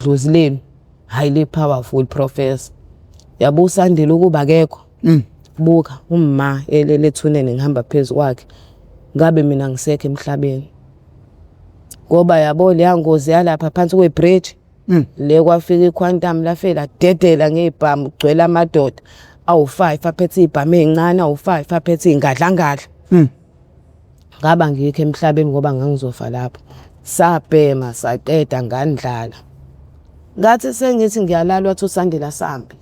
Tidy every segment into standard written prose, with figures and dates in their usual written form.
Dluzileni highly powerful professor. Yabo uSandile ukuba akekho. Buka umma elele ethuneni ngihamba phezulu kwakhe. Ngabe mina ngisekho emhlabeni. Ngoba yabo leya ngozi yalapha phansi kwebridge. Le kwafika iquantum lafela dedela ngebhamu kugcwele amadoda. Awu5 aphethe ibhamu ezincane, awu5 aphethe ingadlangadla. Ngaba ngikho emhlabeni ngoba ngangizofa lapho. Sabhema saqeda ngandlala. Ngathi sengithi ngiyalala wathi uSandile asambe.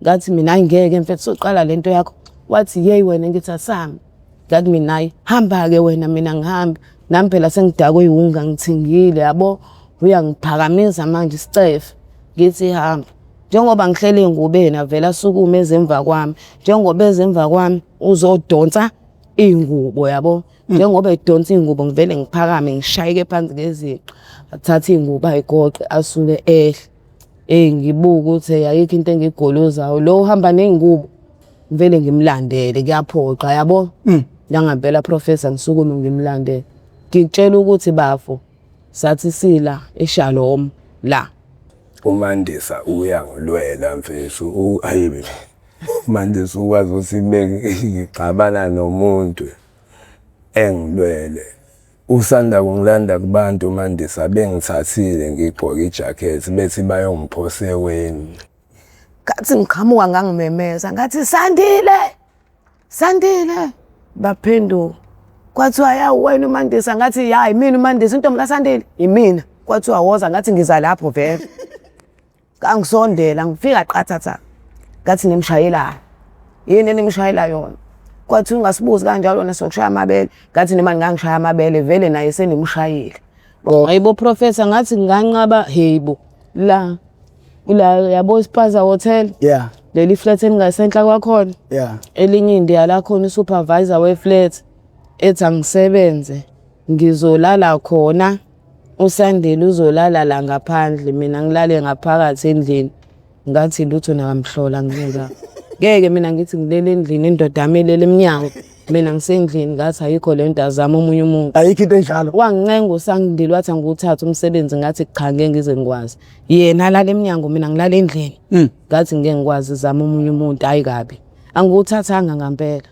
Ngathi mina ngeke mfethu soqala lento yakho. Wathi hey wena ngithi asambe. Ngathi mina hayi hamba ke wena mina ngihambe. Nami phela sengidakwe ihunga ngithingile yabo uyangiphakamisa manje isicefe. Ngithi hamba. Njengoba ngihlele ingubeni avela asukume ezemva kwami. Njengoba ezemva kwami uzodonsa ingubo yabo. Njengoba edonsa ingubo ngivele ngiphakame ngishayeke phansi ngeziqa. Athatha ingubo ayigoqe asuke ehle. Ngibuka ukuthi ayikho into engigolozayo. Lo uhamba nengubo ngivele ngimlandele kuyaphoqa yabo. Ngangempela professor ngisukume ngimlandele. Ngitshela ukuthi bafo sathi sila eShalom la. uMandisa uyangilwela mfethu ayibe uMandisa ukwazi ukuthi ngixabana nomuntu engilwele usanda kungilanda kubantu uMandisa bengithathile ngigqoka ijacket bethi bayongiphosa eweni. Ngathi ngiqhamuka ngangimemeza ngathi Sandile baphenduka kwathiwa yawu wena uMandisa ngathi hayi mina uMandisa intombi kaSandile imina kwathiwa woza ngathi ngiza lapho vele. Ngangisondela ngifika qathatha ngathi nimshayela yini nimshayela yona kwathi ungasibuzi kanjalo nasokushaya amabele ngathi nima ngangishaya amabele vele naye senimshayile. Hayibo professor ngathi nganqaba heyibo la yabo Spaza Hotel. Yeah. Leli flat engasenhla kwakhona. Yeah. Elinye indiya la khona usupervisor we flat ethi angisebenze ngizolala khona. uSandile uzolala la ngaphandle mina ngilale ngaphakathi endlini. Ngathi lutho nakamhlola ngiyeka. Ngeke mina ngithi ngilele endlini indoda amelele eminyango. Mina ngisendlini ngathi ayikho lento azama omunye umuntu. Ayikho into enjalo. Wangincenga uSandile wathi anguthatha umsebenzi ngathi cha ngeke ngize ngikwazi. Yena alala eminyango mina ngilala endlini. Ngathi ngeke ngikwazi uzama omunye umuntu hayi kabi. Anguthathanga ngempela.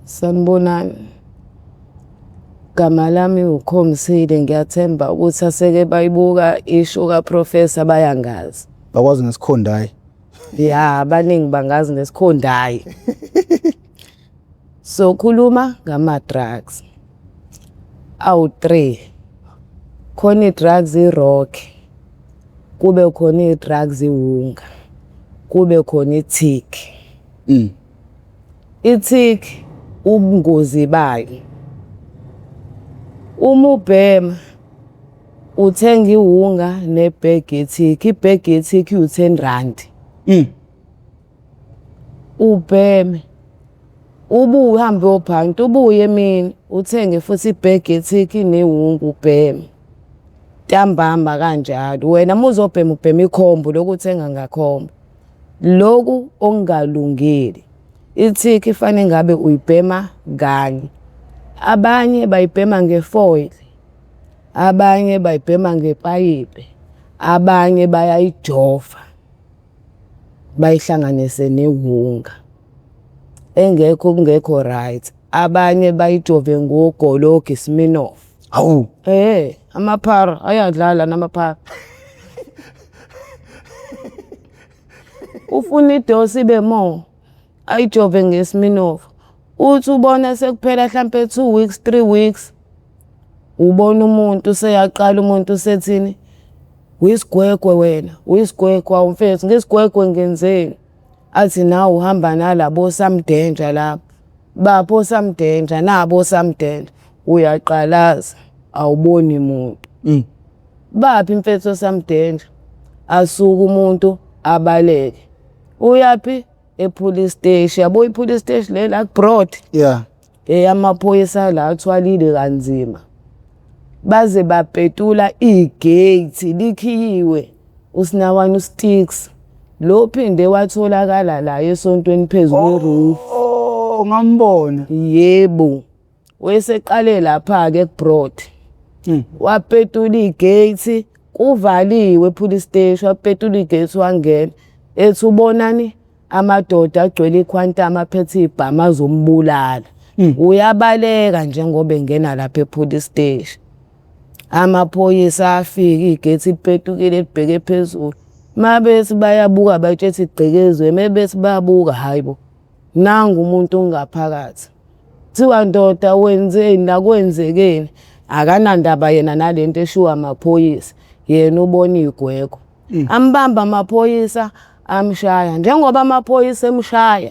Sanibonani. Gama lami uKhomisile ngiyathemba ukuthi aseke bayibuka isho kaProfessor bayangazi. Bakwazi ngesikhondayi. Ya abaningi bangazi ngesikhondayi. So khuluma ngama drugs. Awu3. Khona drugs iRock. Kube khona idrugs iWunga. Kube khona iTick. iTick ubungozi bayo. Uma ubhema uthenga iWunga nebag yeTick. Ibag yeTick u10 rand. Ubheme. Ubuhambe ophanti ubuye emini uthenge futhi ibag yeTick neWunga ubheme. Ntambama kanjalo. Wena muzobhema ubhema ikhombo lokuthenga ngakhombo. Lokhu ongalungile. iTick ifanele ngabe uyibhema kanye. Abanye bayibhema ngefoil. Abanye bayibhema ngepayipi. Abanye bayayijova. Bayihlanganise neWunga. Engekho kungekho right. Abanye bayijove ngogologi Smirnoff. Hawu. Amaphara ayadlala namaphara. Ufuna idosi ibe more. Ayijove ngeSmirnoff. Uthi ubona sekuphela mhlambe 2 weeks 3 weeks. Ubona umuntu seyaqala umuntu sethini. Uyisigwegwe wena. Uyisigwegwe awumfethu ngesigwegwe ngenzeni. Athi nawe uhamba nalabo samdenja lapha. Bapho samdenja nabo samdenja. Uyaqalaza awuboni umuntu. Baphi mfethu samdenja. Asuka umuntu abaleke. Uyapi? ePolice station. Yabo iPolice station lela ku Broad. Yeah. amaphoyisa la athwalile kanzima. Baze bapetula igate likhiyiwe uSinawana uSticks. Lo phinde watholakala la esontweni phezulu kweroof. Oh, ngambona. Yebo. Weseqale lapha ke kuBroad. Wapetula igate kuvaliwe police station, wapetula igate wangena. Ethi ubonani amadoda agcwele iquantum aphethe ibhama azombulala. Uyabaleka njengoba engena lapha epolice station. Amaphoyisa afika igate lipetukile libheke phezulu. Mabethi bayabuka batshethi igcekezwe, mebethi bayabuka hayibo. Nangu umuntu ungaphakathi. Thiwa ndoda wenzeni la kwenzekeni? Akanandaba yena nalento eshiwa amaphoyisa. Yena ubona igwego. Ambamba amaphoyisa amshaya. Njengoba amaphoyisa emshaya,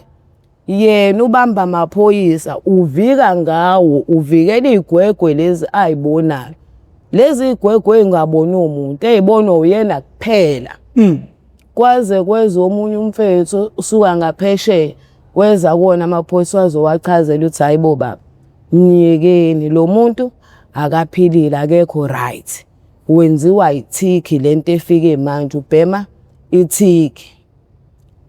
yena ubamba amaphoyisa uvika ngawo, uvikela igwegwe lezi ayibonayo. Lezi igwegwe engaboni umuntu, eyibonwa uyena kuphela. Kwaze kweze omunye umfethu usuka ngaphesheya, weza kuona amaphoyisa wazowachazela ukuthi hayibo baba, mnyekeni lo muntu akaphilile akekho right. Wenziwa ithiki lento efike manje ubhema ithiki.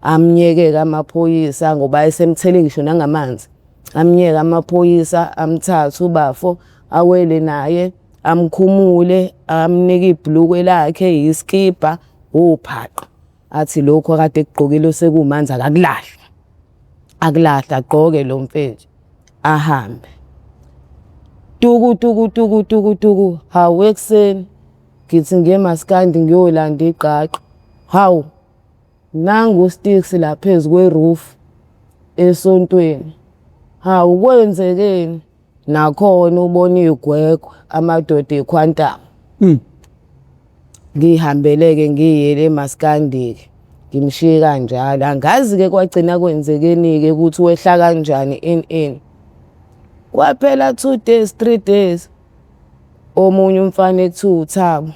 Amnyeke amaphoyisa ngoba esemthele ngisho nangamanzi. Amnyeke amaphoyisa amthatha ubafo awele naye, amkhumule, amnike ibhlukwe lakhe, iskipa, uphaqo. Athi lokho akade egqokile sekumanzi akakulahla. Akulahla agqoke lo mfethu ahambe. Tuku. Hawu ekseni ngithi ngiye eMaskandi ngiyolanda igqaqo. Hawu nangu uSticks la phezu kweroof esontweni. Hawu kwenzekeni? Nakhona ubona igwegwe amadoda equantum. Ngihambeleke ngiyele eMaskandi-ke ngimshiye kanjalo. Angazi ke kwagcina kwenzekeni-ke ukuthi wehla kanjani in. Kwaphela 2 days 3 days omunye umfana ekuthiwa uThabo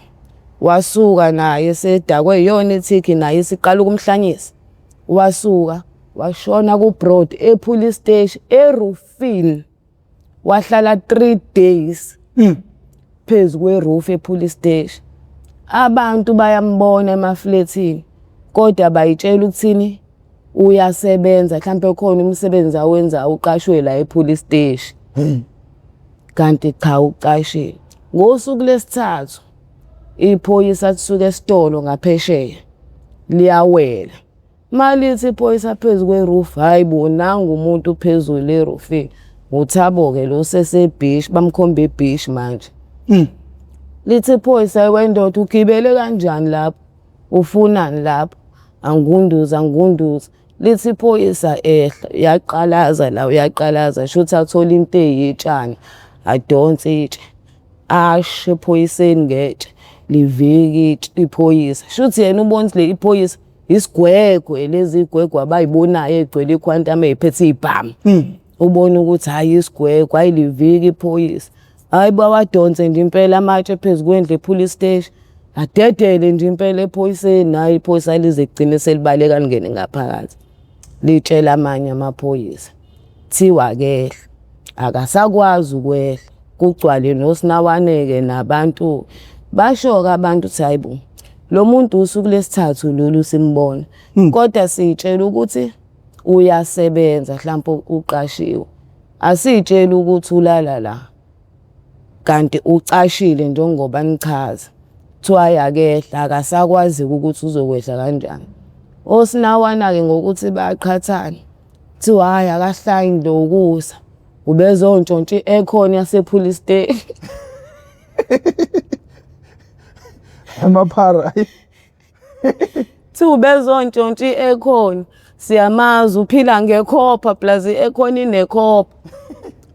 wasuka naye sedakwe yona ithiki naye isiqala ukumhlanyisa. Wasuka washona kuBroad epolice station eroofini. Wahlala 3 days phezu kweroof epolice station. Abantu bayambona emafletini kodwa bayitshela ukuthini uyasebenza, mhlawumbe khona umsebenzi awenza uqashwe la epolice station. Kanti cha uqashile. Ngosuku lesithathu iphoyisa lisuke esitolo ngaphesheya liyawela. Malithi iphoyisa phezulu kweroof, hayibo nangu umuntu phezulu eroofini. uThabo ke lo sesebhishi bamkhomba ebhishi manje. Lithi iphoyisa wendoda ugibele kanjani lapho? Ufunani lapho? Angunduza. Lithi iphoyisa yaqalaza la uyaqalaza shuthi athola into eyitshana adonse itshe. Ashe iphoyiseni ngetshe liviki iphoyisa. Shuthi yena ubona le iphoyisa isigwegwe lezi igwegwe abayibonayo egcwele iquantum eziphethe ibhamu. Ubona ukuthi hayi isigwegwe ayiliviki iphoyisa. Hayi bawadonse nje impela amatshe phezulu kwendle epolice station. Adedele nje impela ephoyiseni nayi iphoyisa lize kugcine selibaleka lingene ngaphakathi. Litshela amanye amaphoyisa. Thiwa ke akasakwazi ukwehla. Kugcwale noSinawaneke nabantu. Bashoka abantu ukuthi hayibo lo muntu usuku lesithathu lolu simbona. Kodwa sitshela ukuthi uyasebenza mhlawumbe uqashiwe. Asitshela ukuthi ulala la. Kanti ucashile njengoba nichaza. Kuthiwa yakehla akasakwazi ukuthi uzokwehla kanjani. OSinawana ke ngokuthi bayaqhathana. Kuthiwa hayi akahlayi ndokusa. Ubezontshontsha ekhona yasepolice station. Amaphara. Thi ubezontshontsha ekhona. Siyamazi uphila ngekhopha plus ekhona inekhopha.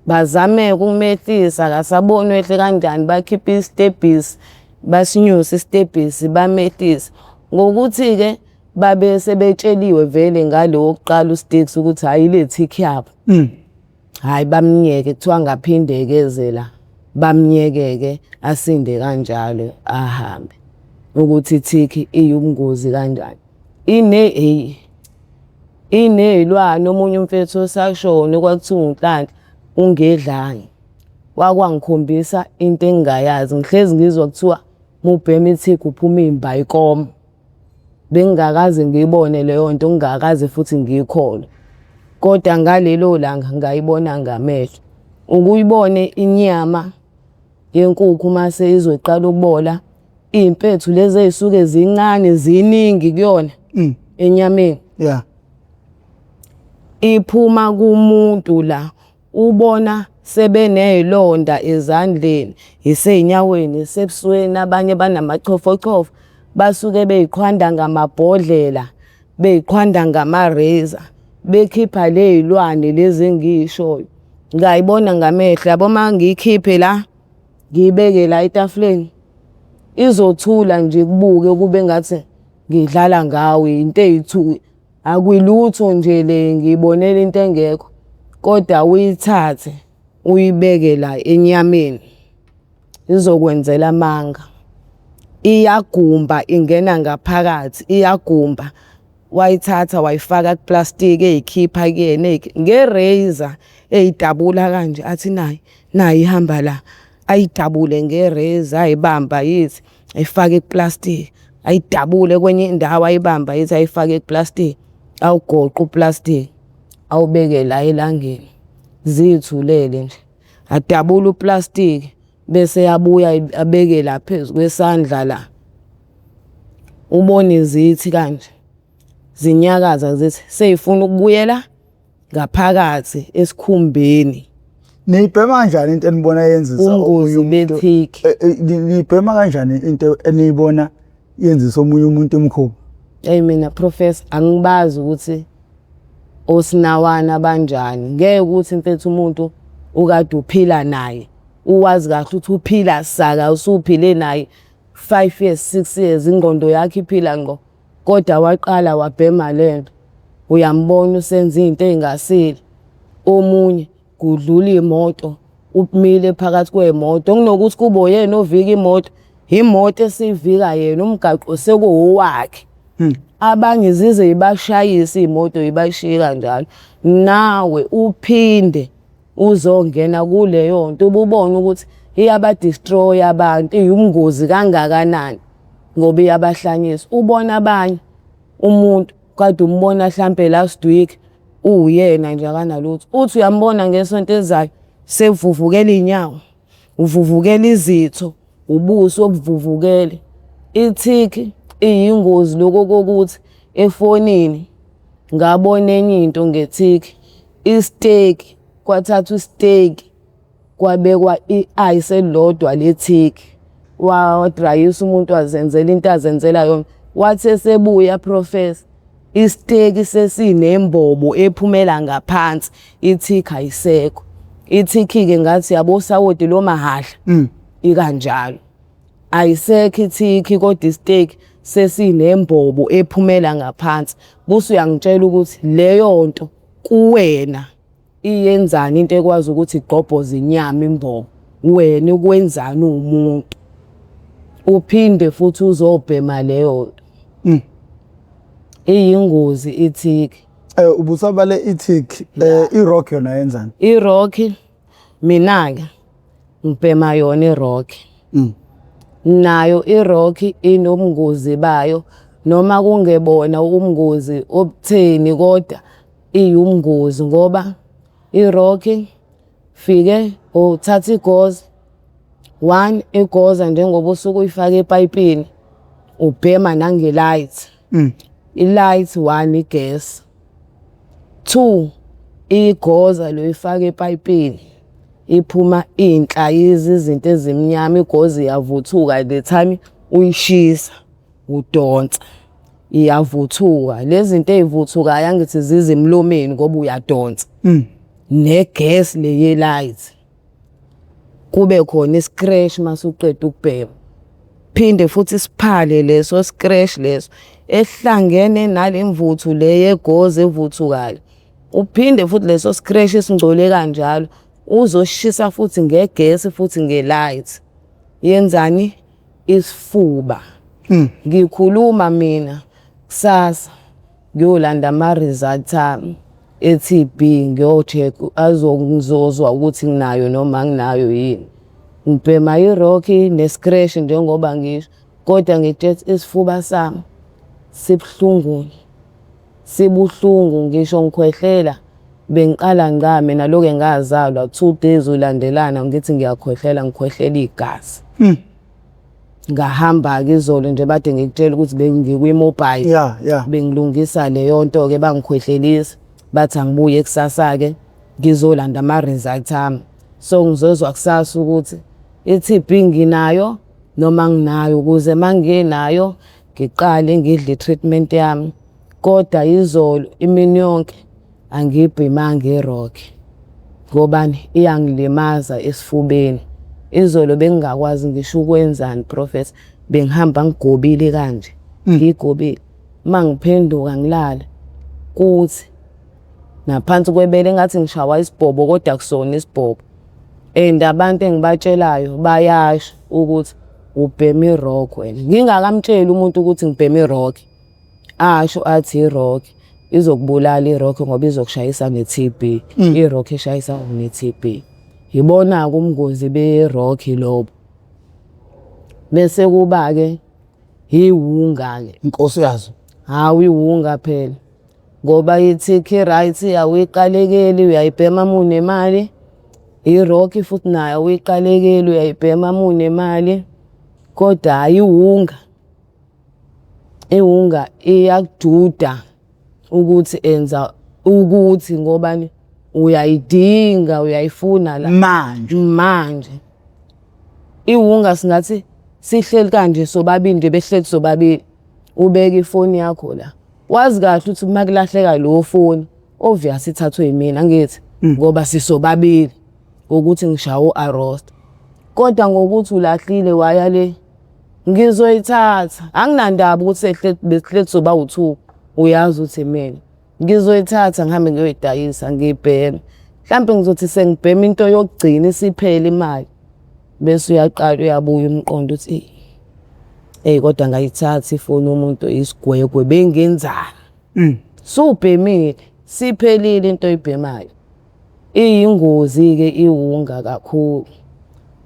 Bazame ukumehlisa akasaboni wehle kanjani bakhipha istebhisi basinyusa istebhisi bamehlisa. Ngokuthi ke babe sebetsheliwe vele ngalo wokuqala uSticks ukuthi hayi lethiki yabo. Hayi bamnyeke kuthiwa ngaphindezela. Bamnyekeke asinde kanjalo ahambe. Ukuthi ithiki iyubungozi kanjani. Inezilwane omunye umfethu osashona kwakuthiwa uNhlanhla ungedlanga. Wakwangikhombisa into engingayazi, ngihlezi ngizwa kuthiwa mubhema ithigi uphuma iy'mbayikomo. Bengingakaze ngiyibone leyo nto, ngingakaze futhi ngiyikholwe. Kodwa ngalelo langa ngayibona ngamehlo. Ukuyibone inyama yenkukhu mase izoqala ukubola, iy'mpethu lezi ey'suke zincane ziningi kuyona enyameni. Yeah. Iphuma kumuntu la, ubona sebeney'londa ezandleni, isey'nyaweni, isebusweni, abanye banamachofochofo, basuke bey'qhwanda ngamabhodlela, bey'qhwanda ngama-razor, bekhipha ley'lwane lezi engiy'shoyo. Ngayibona ngamehlo, yabo uma ngiyikhiphe la, ngiyibeke la etafuleni, izothula nje kubuke kube ngathi ngidlala ngawe, into ey'thuki. Akwilutho nje le, ngiyibonela into engekho. Kodwa uyithathe, uyibeke la enyameni, izokwenzela amanga. Iyagumba, ingena ngaphakathi, iyagumba. Wayithatha wayifaka kuplastiki ey'khipha kuyena, nge-razor ey'dabula kanje, athi nayi ihamba la. Ayidabule nge-razor, ayibamba yithi, ayifake kuplastiki. Ayidabule kwenye indawo, ayibamba yithi, ayifake kuplastiki. Awugoqa uplastiki, awubeke la elangeni, zithulele nje. Adabule uplastiki, bese yabuya abeke la phezu kwesandla la. Ubone zithi kanje, zinyakaza zithi, seyifuna ukubuyela ngaphakathi esikhumbeni. Niyibhema kanjani into enibona yenzisa Ubungozi bethiki. Niyibhema kanjani into eniyibona yenzisa omunye umuntu emkhulu? Mina Professor, angibazi ukuthi osinawana banjani. Ngeke ukuthi mfethu umuntu ukade uphila naye, uwazi kahle ukuthi uphila saka, usuphile naye 5 years 6 years, ingqondo yakhe iphila ngqo. Kodwa waqala wabhema lento, uyambona usenza izinto ey'ngasile. Omunye kudlula imoto, umile phakathi kwey'moto, okunokuthi kube uyena ovika imoto, imoto esivika yena, umgaqo sekuwowakhe. Abanye zize ibashayise iy'moto ibashiye kanjalo. Nawe uphinde uzongena kuleyo nto, ububone ukuthi iyabadestroy abantu, iyubungozi kangakanani ngoba iyabahlanyisa. Ubona abanye, umuntu kade umbona hlampe last week uyena nje akanalutho, uthi uyambona ngesonto ezayo sevuvukela iy'nyawo, uvuvukela izitho, ubuso obuvuvukele. Ithiki iyingozi lokho kokuthi efonini ngabona enye into ngethiki, isteki, kwathathwa isteki kwabekwa i-ice elilodwa lethiki. Wadrayisa umuntu wazenzela into azenzela yona. Wathi esebuya Professor, isteki sesinembobo ephumela ngaphansi, ithiki ayisekho. Ithiki-ke ngathi yabo sawoti lo mahahla, ikanjalo. Ayisekho ithiki kodwa isteki sesinembobo ephumela ngaphansi. Busu uyangitshela ukuthi leyo nto kuwena iyenzani into ekwazi ukuthi igqobhoze inyama imbobo. Wena ukwenzani umuntu. Uphinde futhi uzobhema leyo nto. Iyingozi ithiki. Ubusabale ithiki, i-rock yona yenzani? I-rock, mina-ke ngibhema yona i-rock. Nayo i-rock inobungozi bayo, noma kungebona ubungozi obutheni kodwa iyubungozi ngoba i-rock fike uthatha igoza, 1 igoza njengoba usuke uyifake epayipini, ubhema nange-light. I-light 1 igas. 2 igoza lo ifake epayipini, iphuma iy'nhlayizi, izinto ezimnyama, igoza iyavuthuka the time uyishisa, udonsa, iyavuthuka. Lezi zinto ey'vuthukayo angithi zize emlomeni ngoba uyadonsa. Negas le ye-light. Kube khona i-scratch masuqeda ukubhema. Phinde futhi siphale leso scratch leso ehlangene nalemvuthu le yegoza evuthukayo. Uphinde futhi leso scratch esingcole kanjalo uzoshisa futhi ngegesi futhi nge-light. Yenzani? Isifuba. Ngikhuluma mina kusasa ngiyolanda ama-result ami. e-TB ngiyo-check azongizozwa ukuthi nginayo noma anginayo yini. Ngibhema i-Rocky ne-scratch njengoba ngisho, kodwa ngitshela isifuba sami sibuhlungu. Sibuhlungu ngisho ngikhwehlela bengiqala ngame naloke ngazalwa 2 days ulandelana ngithi ngiyakhwehlela ngikhwehlela igazi. Ngahamba-ke izolo nje bade ngikutshela ukuthi bengikwi-mobile. Bengilungisa leyo nto-ke bangikhwehlelisa. Bathi angibuye kusasa-ke ngizolanda ama-result ami. So ngizozwa kusasa ukuthi i-TB nginayo noma nginayo ukuze mangingenayo ngiqale ngidle i-treatment yami. Kodwa izolo imini yonke angiyibhemanga i-Rocky. Ngobani? Iyangilimaza esifubeni. Izolo bengingakwazi ngisho ukwenzani Prophet. Bengihamba ngigobile kanje. Ngigobile. Mangiphenduka ngilala kuthi naphansi kwebele ngathi ngishawa isibhobo kodwa akusona isibhobo. And abantu engibatshelayo bayasho ukuthi ubhema i-Rocky wena. Ngingakamtsheli umuntu ukuthi ngibhema i-Rocky. Asho athi i-Rocky izokubulala i-Rocky ngoba izokushayisa ne-TB. I-Rocky eshayisa ne-TB. Yibona-ke ubungozi be-Rocky lobo. Bese kuba-ke iwunga-ke. Inkosi yazo. Hawu iwunga phela. Ngoba i-TK right awuyiqalekeli uyayibhema munemali. I-Rocky futhi nayo awuyiqalekeli uyayibhema munemali. Kodwa ayiwunga. Iwunga iyakujuda ukuthi enza ukuthi ngobani uyayidinga uyayifuna la manje. Iwunga singathi sihleli kanje sobabili nje behleli sobabili. Ubeka ifoni yakho la. Wazi kahle ukuthi uma kulahleka lo phone obvious ithathwe yimina ngithi ngoba sisobabili ukuthi ngishawo arrest. Kodwa ngokuthi ulahlile waya le ngizoyithatha. Anginandaba ukuthi behleli soba u2 uyazi ukuthi mina. Ngizoyithatha ngihambe ngiyoyidayisa ngibheme. Mhlawumbe ngizothi sengibhema into yokugcina isiphele imali. Bese uyaqala uyabuya umqondo uthi kodwa ngayithatha ifoni umuntu isigwegwe bengenzani. Subhemile siphelile into oyibhemayo. Iyingozi-ke iwunga kakhulu.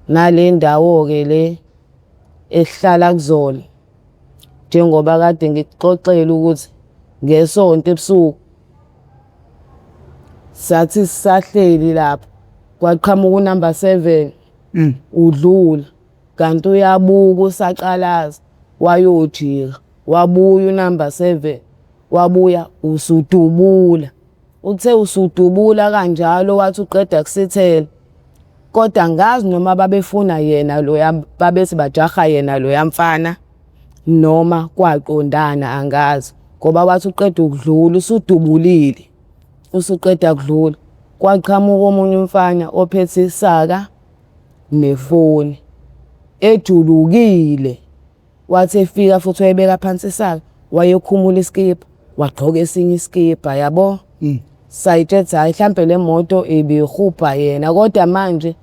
Nale ndawo-ke le ehlala kuzona. Njengoba kade ngikuxoxela ukuthi ngesonto ebusuku sathi sisahleli lapha kwaqhamuka unumber 7 udlula kanti uyabuka usaqalaza wayojika wabuya unumber 7 wabuya usudubula. Uthe usudubula kanjalo wathi uqeda kusithela. Kodwa ngazi noma babefuna yena loya babethi bajaha yena loya mfana noma kwaqondana angazi ngoba wathi uqeda ukudlula usudubulile. Usuqeda kudlula kwaqhamuka omunye umfana ophethe isaka nefoni ejulukile. Wathi efika futhi wayebeka phansi isaka wayekhumula iskipa wagqoka esinye iskipa yabo. Sayithethe hayi mhlambe le moto ibihupha yena kodwa manje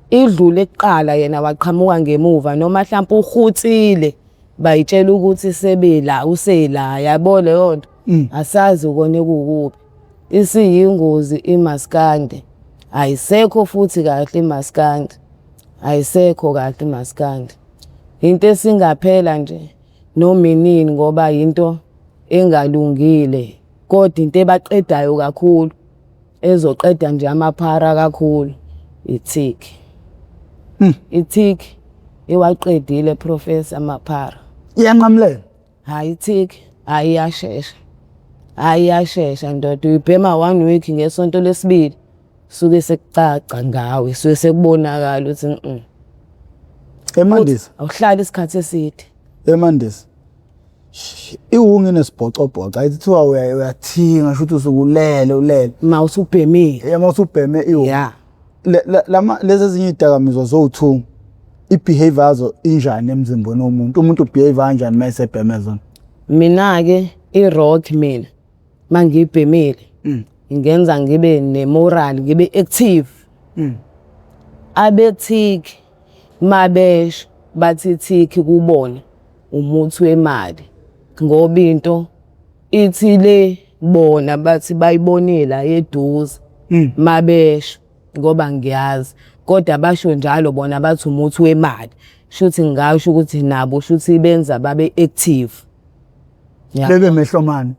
idlule eqala yena waqhamuka ngemuva noma mhlambe uhutsile bayitshela ukuthi sebela usela yabo leyo nto. Asazi ukone kukubi. Isiyingozi iMaskandi. Ayisekho futhi kahle iMaskandi. Ayisekho kahle iMaskandi. Into esingaphela nje noma inini ngoba into engalungile. Kodwa into ebaqedayo kakhulu ezoqeda nje amaphara kakhulu i-TK. I-TK iwaqedile Professor amaphara. Iyanqamulela. Hayi i-TK ayiyashesha. Ayiyashesha ndoda uyibhema 1 week ngesonto lesibili suke sekucaca ngawe suke sekubonakala ukuthi eMandisa awuhlali isikhathi eside. eMandisa iwunga inesibhocobhoco ayithiwa uyathinga ngisho ukuthi usukulele Mawusubhemile. Mawusubheme iwunga. Lezi ezinye idakamizwa zo2 i-behavior yazo injani emzimbeni womuntu? Umuntu ubehave kanjani uma esebheme zona? Mina-ke i-Rocky mina mangibhemile ingenza ngibe ne-moral ngibe active. Abe-TK mabesho bathi TK kubona umuthi wemali ngoba into ithi le bona bathi bayibonela eduze mabesho ngoba ngiyazi kodwa basho njalo bona bathi umuthi wemali shuthi ngasho ukuthi nabo shuthi benza babe active bebe mehlomani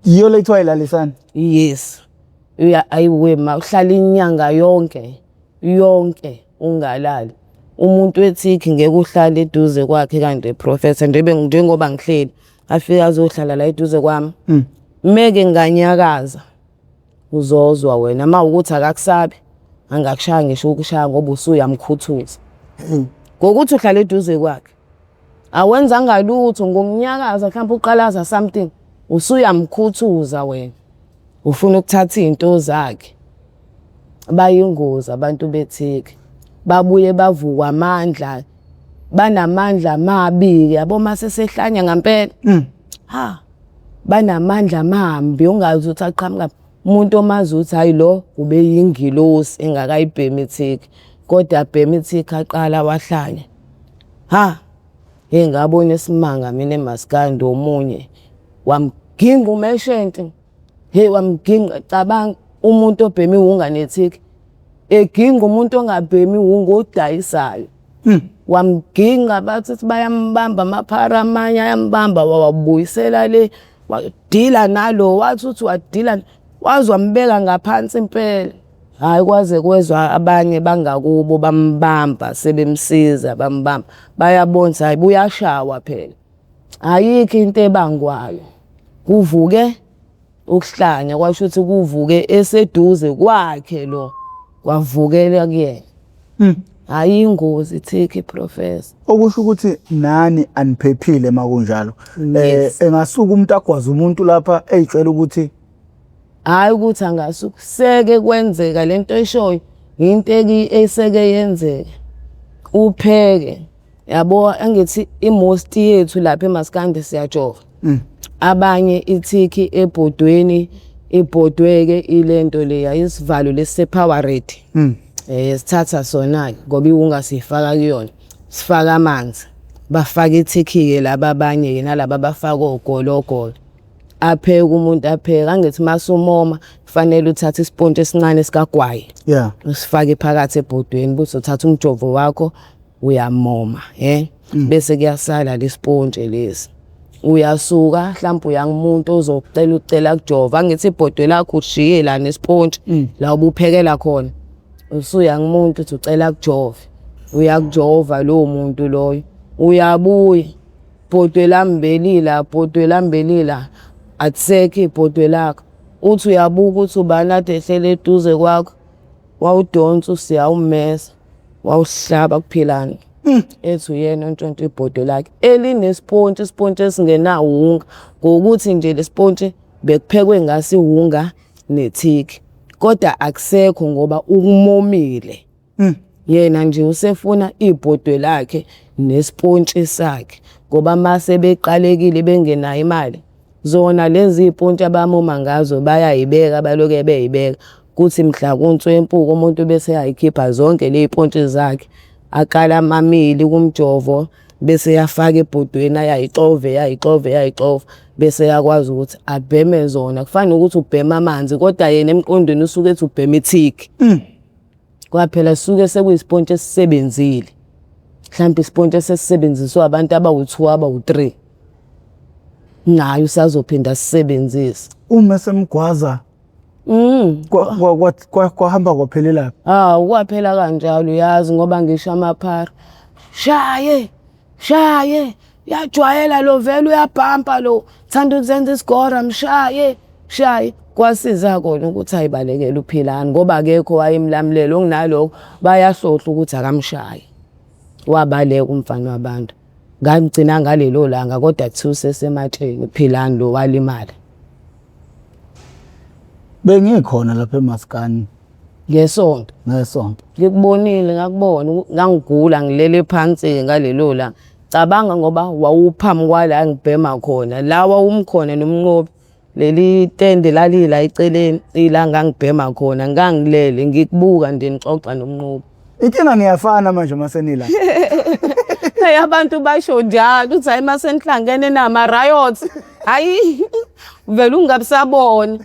yiyo lethiwa ilalisana yes ayiwe mawuhlala inyanga yonke ungalali umuntu wethiki ngeke uhlale eduze kwakhe kanti professor njengoba ngihleli afika azohlala la eduze kwami meke nganyakaza uzozwa wena mawukuthi akakusabi angakushaya ngisho ukushaya ngoba usuyamkhuthuza ngokuthi uhlala eduze kwakhe awenza ngalutho ngokunyakaza mhlawumbe uqalaza something usuyamkhuthuza wena ufuna ukuthatha izinto zakhe bayingozi abantu bethiki babuye bavukwa amandla banamandla amabi yabo mase sehlanya ngempela banamandla amambi ungazi ukuthi aqhamuka umuntu omazi ukuthi hayi lo ube yingilosi engakayibhemi ithiki kodwa bhemi ithiki aqala wahlanya ngabona isimanga mina eMaskandi omunye wamginqa umeshente wamginqa cabanga umuntu obhemi unga nethiki eginqa umuntu ongabhemi unga odayisayo wamginqa bathi bayambamba amaphara amanye ayambamba wabuyisela le wadila nalo wathi uthi wadila wazwambeka ngaphansi impela hayi kwaze kwezwa abanye bangakubo bambamba sebemsiza bambamba bayabona hayi buyashawa phela ayikho into ebangwayo kuvuke ukuhlanya kwasho ukuthi kuvuke eseduze kwakhe lo kwavukela kuyena ayingozi thiki professor okusho ukuthi nani aniphephile makunjalo engasuka umuntu agwaza umuntu lapha eyitshela ukuthi hayi ukuthi angasuka seke kwenzeka lento eshoyo into eseke yenzeka upheke yabo angithi imosti yethu lapha eMaskandi siyajova abanye ithiki ebhodweni ibhodweke ilento le yayisivalo lesepowerade sithatha sona ngoba ungasifaka kuyona sifaka amanzi bafaka ithiki ke laba abanye nalabo bafaka ogologolo apheka umuntu apheka angithi masumoma kufanele uthathe ispontshe esincane sikagwayi usifake phakathi ebhodweni bese uthatha umjovo wakho uyamoma bese kuyasala lespontshe lesi uyasuka mhlawumbe uyangumuntu ucela kujova angithi ibhodwe lakho ushiye la nespontshe la ubuphekela khona usuyangumuntu uthi ucela kujova uyakujova lo muntu loyo uyabuya ibhodwe lambelila atseke ibhodwe lakho uthi uyabuka uthi ubani ade ehlele eduze kwakho wawudonsa usiyawumesa wawuhlaba kuphilana ethi uyena ontshontshe ibhodwe lakhe elinespontshe ispontshe esingenawo unga ngokuthi nje lespontshe bekuphekwe ngasi unga nethiki kodwa akusekho ngoba ukumomile yena nje usefuna ibhodwe lakhe nespontshe sakhe ngoba mase beqalekile bengenayo imali zona lezi ipontshe abamoma ngazo bayayibeka baloke beyibeka kuthi mhla kuntswempuko umuntu bese yayikhipha zonke le ipontshe zakhe akala amamili kumjovo bese yafaka ebhodweni ayayixove bese yakwazi ukuthi abheme zona kufanele ukuthi ubhema amanzi kodwa yena emqondweni usuke ethi ubhema ithiki kwaphela suke sekuyispontshe esisebenzile mhlawumbe ispontshe sesisebenziswa abantu abawu2 abawu3 nayo usazophinda sisebenzise uma semgwaza kwahamba kwaphelela kwaphela kanjalo yazi ngoba ngisho amaphara shaye yajwayela lo vele uyabhampa lo thanda ukuzenza isigora mshaye kwasiza kona ukuthi ayibalekele uphilana ngoba akekho wayemlamlela onginalokho bayahlohla ukuthi akamshaye wabaleka umfana wabantu ngagcina ngalelo langa kodwa thuse sematsheni philana lo walimala bengikhona lapha eMaskandi ngesonto ngikubonile ngakubona ngangigula ngilele phansi ngalelo la cabanga ngoba wawuphambi kwala ngibhema khona lawa umkhona nomnqobi leli tende lalila eceleni ilanga ngibhema khona ngangilele ngikubuka nje ngixoxa nomnqobi inkinga ngiyafana manje masenila abantu basho njalo uthi hayi masenhlangene nama riots Hayi vele ungabisabona.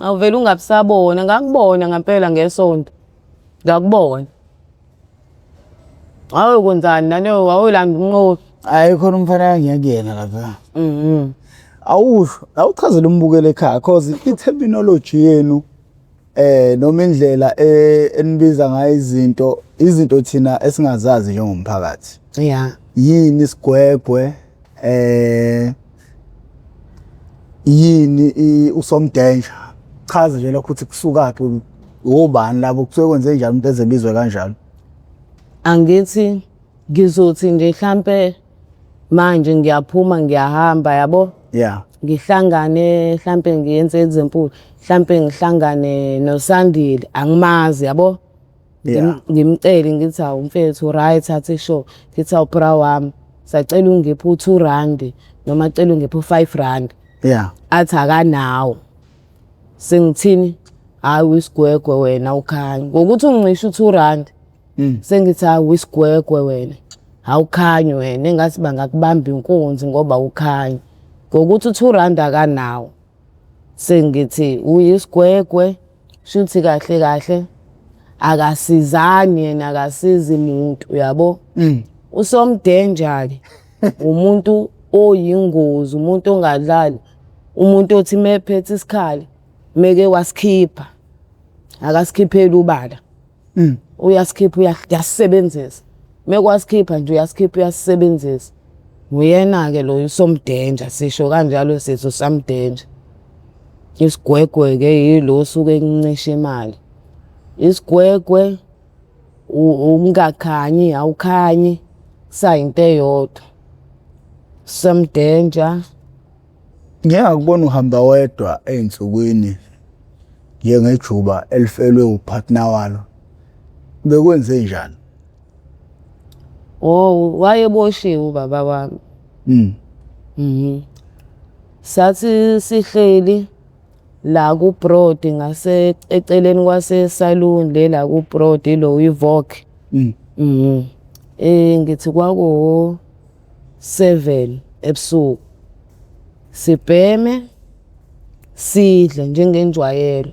Awuvela ungabisabona, ngakubona ngempela ngesonto. Ngakubona. Hawu kwenzani nalo wawulanda umnqobi. Hayi khona umfana ngiyakuyena lapha. Mhm. Awusho, awuchazele umbukelo ekhaya cause i-terminology yenu noma indlela enibiza ngayo izinto thina esingazazi njengomphakathi. Yeah. Yini isigwegwe yini usomdenja chaza nje lokho ukuthi kusukaphi ubani labo kusuke kwenze njani umuntu ezebizwe kanjalo. Angithi ngizothi nje mhlambe manje ngiyaphuma ngiyahamba yabo. Yeah. Ngihlangane mhlambe ngiyenze example mhlambe ngihlangane noSandile angimazi yabo. Ngimcela ngithi awu mfethu right athi sho ngithi awu bra wami sacela ungiphe u2 noma acela ungiphe u5. Yeah. Athi akanawo. Sengithini hayi isigwegwe wena ukhanya. Ngokuthi ungicisha u2. Sengithi hayi isigwegwe wena. Awukhanyi wena engathi bangakubamba inkunzi ngoba ukhanya. Ngokuthi u2 akanawo. Sengithi uyisigwegwe shuthi kahle kahle akasizani yena akasizi umuntu yabo. Usomdenja ke umuntu oyingozi umuntu ongadlali umuntu othi mephethe isikhali meke wasikhipha akasikhiphela ubala. Uyasikhipha uyasebenzisa mekwasikhipha nje uyasikhipha uyasebenzisa. Uyena ke lo usomdenja sisho kanjalo sizo samdenja. Isigwegwe ke yilo suke kuncisha imali. Isigwegwe ungakhanyi awukhanyi sayinto eyodwa. Somdenja ngiyakubona uhamba wedwa einsukwini njengejuba elifelwe upartner walo bekwenze njani? Oh wayeboshiwe ubaba wami. Sathi sihleli la ku Broad ngase eceleni kwase salon le la ku Broad lo uyivoke. Ngithi kwako 7 ebusuku. Sibheme sidle njengenjwayelo.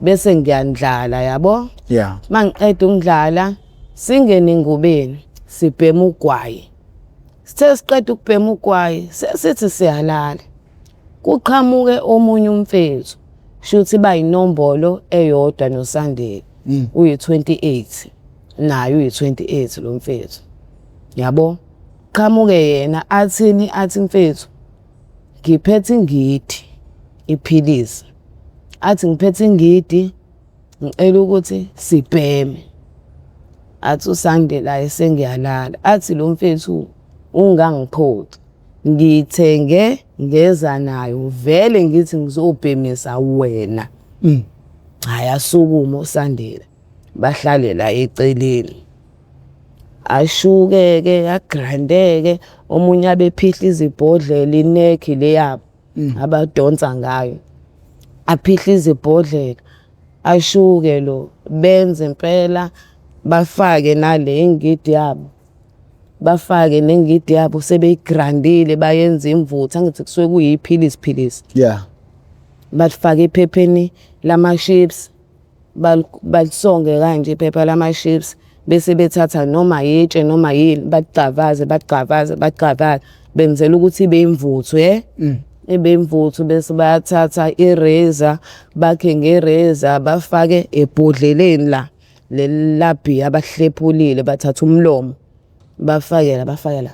Bese ngiyandlala yabo. Yeah. Mangiqeda ukudlala singene engubeni sibhema ugwayi. Sithe siqeda ukubhema ugwayi sesithi siyalala. Kuqhamuke omunye umfethu shuthi bayinombolo eyodwa noSandile. Uyi28 naye uyi28 lo mfethu. Yabo qhamuke yena athini athi mfethu ngiphethe ingidi iphilisi. Athi ngiphethe ingidi ngicela ukuthi sibheme. Athi uSandile ayesengiyalala. Athi lo mfethu ungangiphoqi. Ngithenge ngeza nayo vele ngithi ngizobhemisa wena. Hayi asukuma uSandile. Bahlale la eceleni. Ashuke ke agrandeke omunye abephihla izibhodlela inekhi leyabo abadonsa ngayo. Aphihla izibhodlela. Ashuke lo benze impela bafake nale ingidi yabo. Bafake nengidi yabo sebeyigrandile bayenza imvuthu angithi kusuke kuyiphilisi. Yeah. Bafake ephepheni lama chips balisonge kanje iphepha lama chips bese bethatha noma yitshe noma yini baqhavaze benzela ukuthi ibe imvuthu ibe imvuthu bese bayathatha irazor bakhe ngerazor bafake ebhodleleni la lelabhi abahlephulile bathatha umlomo bafake la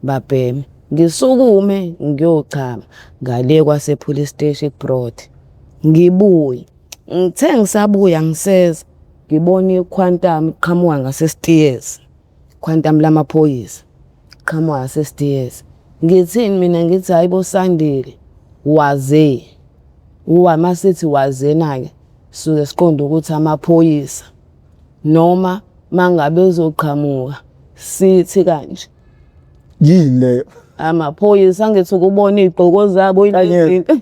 babheme ngisukume ngiyochama ngale kwase police station eBroad ngibuye ngithe ngisabuya ngiseza ngibona iquantum iqhamuka ngasestairs quantum lamaphoyisa qhamuka ngasestairs ngithini mina ngithi hayibo Sandile waze masithi wazena ke suke siqonda ukuthi amaphoyisa noma mangabe uzoqhamuka sithi kanje yini leyo amaphoyisa ngithi ukubona izigqoko zabo izinto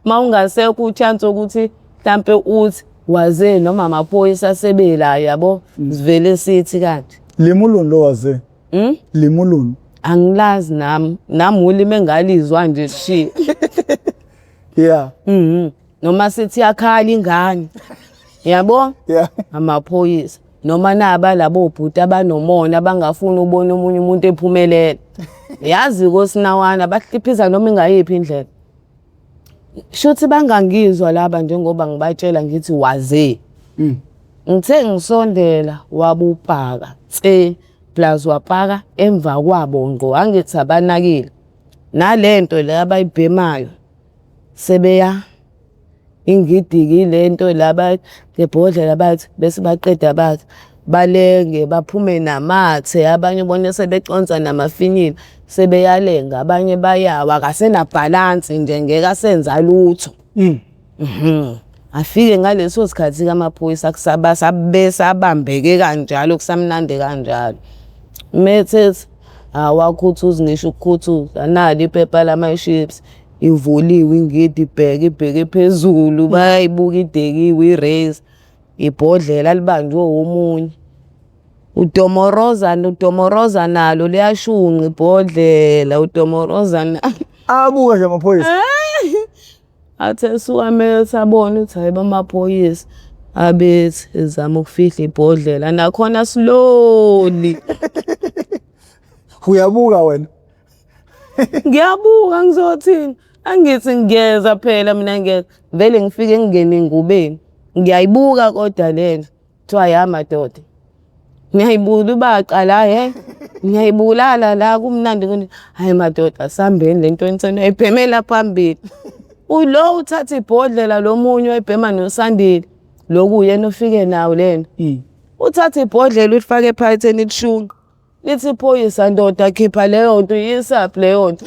mawungasekho uchance ukuthi mhlambe uthi waze noma amaphoyisa sebela yabo sivele sithi kanje limuluni lo waze limuluni Angilazi nami ulimi engalizwa nje shi. Yeah. Noma sithi yakhala ingane. Yabo? Yeah. Amaphoyisa. Noma naba labo bhuti abanomona abangafuni ubona omunye umuntu ephumelela. Yazi koSinawana bahliphiza noma ingayiphi indlela. Shuthi bangangizwa laba njengoba ngibatshela ngithi waze. Ngithe ngisondela wabupaka plus wapaka emva kwabo ngqo angithi abanakile. Nalento le abayibhemayo sebeya ingidiki lento laba ngebhodlela bathi bese baqeda bathi balenge baphume namathe abanye ubone sebeconsa namafinyila sebeyalenga abanye bayawa akasena balance nje ngeke asenza lutho. Afike ngaleso sikhathi kamaphoyisa besabambeke kanjalo kusamnandi kanjalo. Methe awakhuthuza ngisho ukukhuthuza nali iphepha lama-ships ivuliwe ingidi ibheke phezulu bayibuka idekiwe irace ibhodlela libanjwe omunye. Udomoroza nalo liyashunqa ibhodlela udomoroza Abuka nje amaphoyisa. Athe suka mase abona ukuthi hayi bamaphoyisa abethi ezama ukufihla ibhodlela nakhona slowly. Uyabuka wena. Ngiyabuka ngizothini? Angithi ngiyeza phela mina vele ngifike ngingene engubeni. Ngiyayibuka kodwa lento. Kuthiwa ya madoda. Ngiyayibula ubaqala ngiyayibulala la kumnandi ngini. Hayi madoda sambeni lento ensene ayibhemela phambili. Ulo uthatha ibhodlela lomunye oyibhema noSandile. Loku yena ufike nawo lena. Uthatha ibhodlela ulifake ephaketheni lishunqa. Lithi iphoyisa ndoda khipha leyo nto yisaphi leyo nto.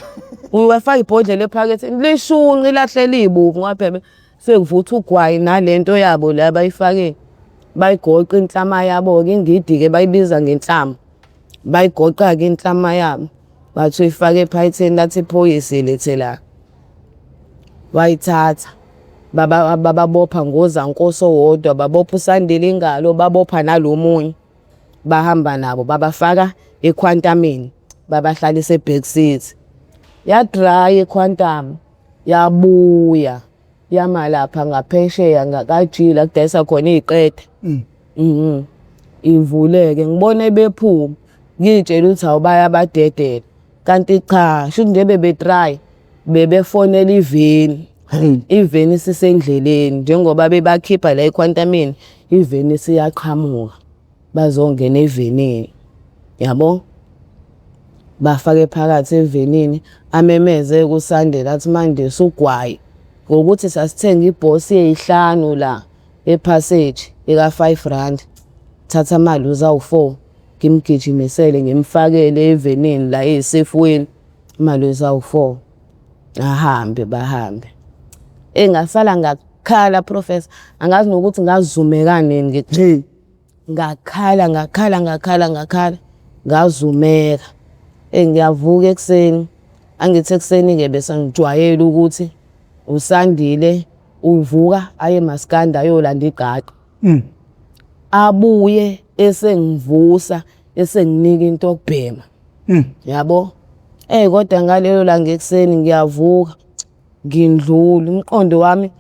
Uyafaka ibhodlela ephaketheni lishunqa ilahlela izibuvu ngaphela sekuvutha ugwayi nalento yabo la bayifake. Bayigoqa inhlama yabo ke ingidi ke bayibiza ngenhlama. Bayigoqa ke inhlama yabo. Bathi uyifake ephaketheni lathi iphoyisa lethe la. Wayithatha bababopha ngozankosi owodwa babopha uSandile ingalo babopha nalomunye bahamba nabo babafaka eQuantumini babahlalisa eBack Seat yadry eQuantum yabuya yama lapha ngaphesheya ngakajila kudayisa khona iziqede ivuleke ngibone bephuma ngitshela ukuthi awubaya badedela kanti cha shuthi nje bebetry bebefonela iveni. Iveni sisendleleni njengoba bebakhipha la eQuantumini iveni siyaqhamuka bazongena evenini. Yabo? Bafake phakathi evenini amemeze kuSandile athi manje sugwayi ngokuthi sasithenga ibhosi ye5 la ePassage eka R5. Thatha amaluzi awu4 ngimgijimisele ngimfakele evenini la esefweni amaluzi awu4. Bahambe. Engasala ngakhala professor angazi nokuthi ngazumeka nini ngithi ngakhala ngazumeka. Ngiyavuka ekseni angithi ekseni ke bese ngijwayela ukuthi uSandile uvuka aye eMaskandi ayolanda igqaqa. Abuye esengivusa esenginika into okubhema. Yabo? Kodwa ngalelo langa ekseni ngiyavuka ngindlula umqondo wami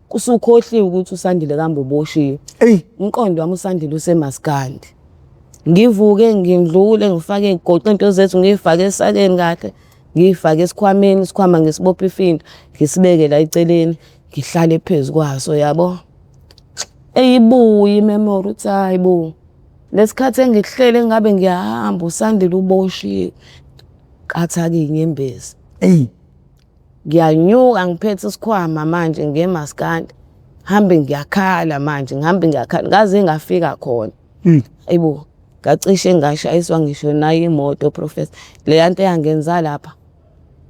kusukhohliwe ukuthi uSandile kambe uboshiwe. Umqondo wami uSandile useMaskandi. Ngivuke ngindlule ngifake igoqa into zethu ngifake esakeni kahle ngifake esikhwameni isikhwama ngisibopha ifindo ngisibeke la eceleni ngihlale phezulu kwaso yabo. Eyibuya imemory uthi hayibo lesikhathi engihlele ngabe ngiyahamba uSandile uboshiwe. Qathake inyembezi. Ngiyanyuka ngiphethe isikhwama manje ngeMaskandi. Hambe ngiyakhala manje ngaze ngafika khona. Ayibo ngacishe ngashayiswa ngisho nayo imoto professor. Le yanto yangenza lapha.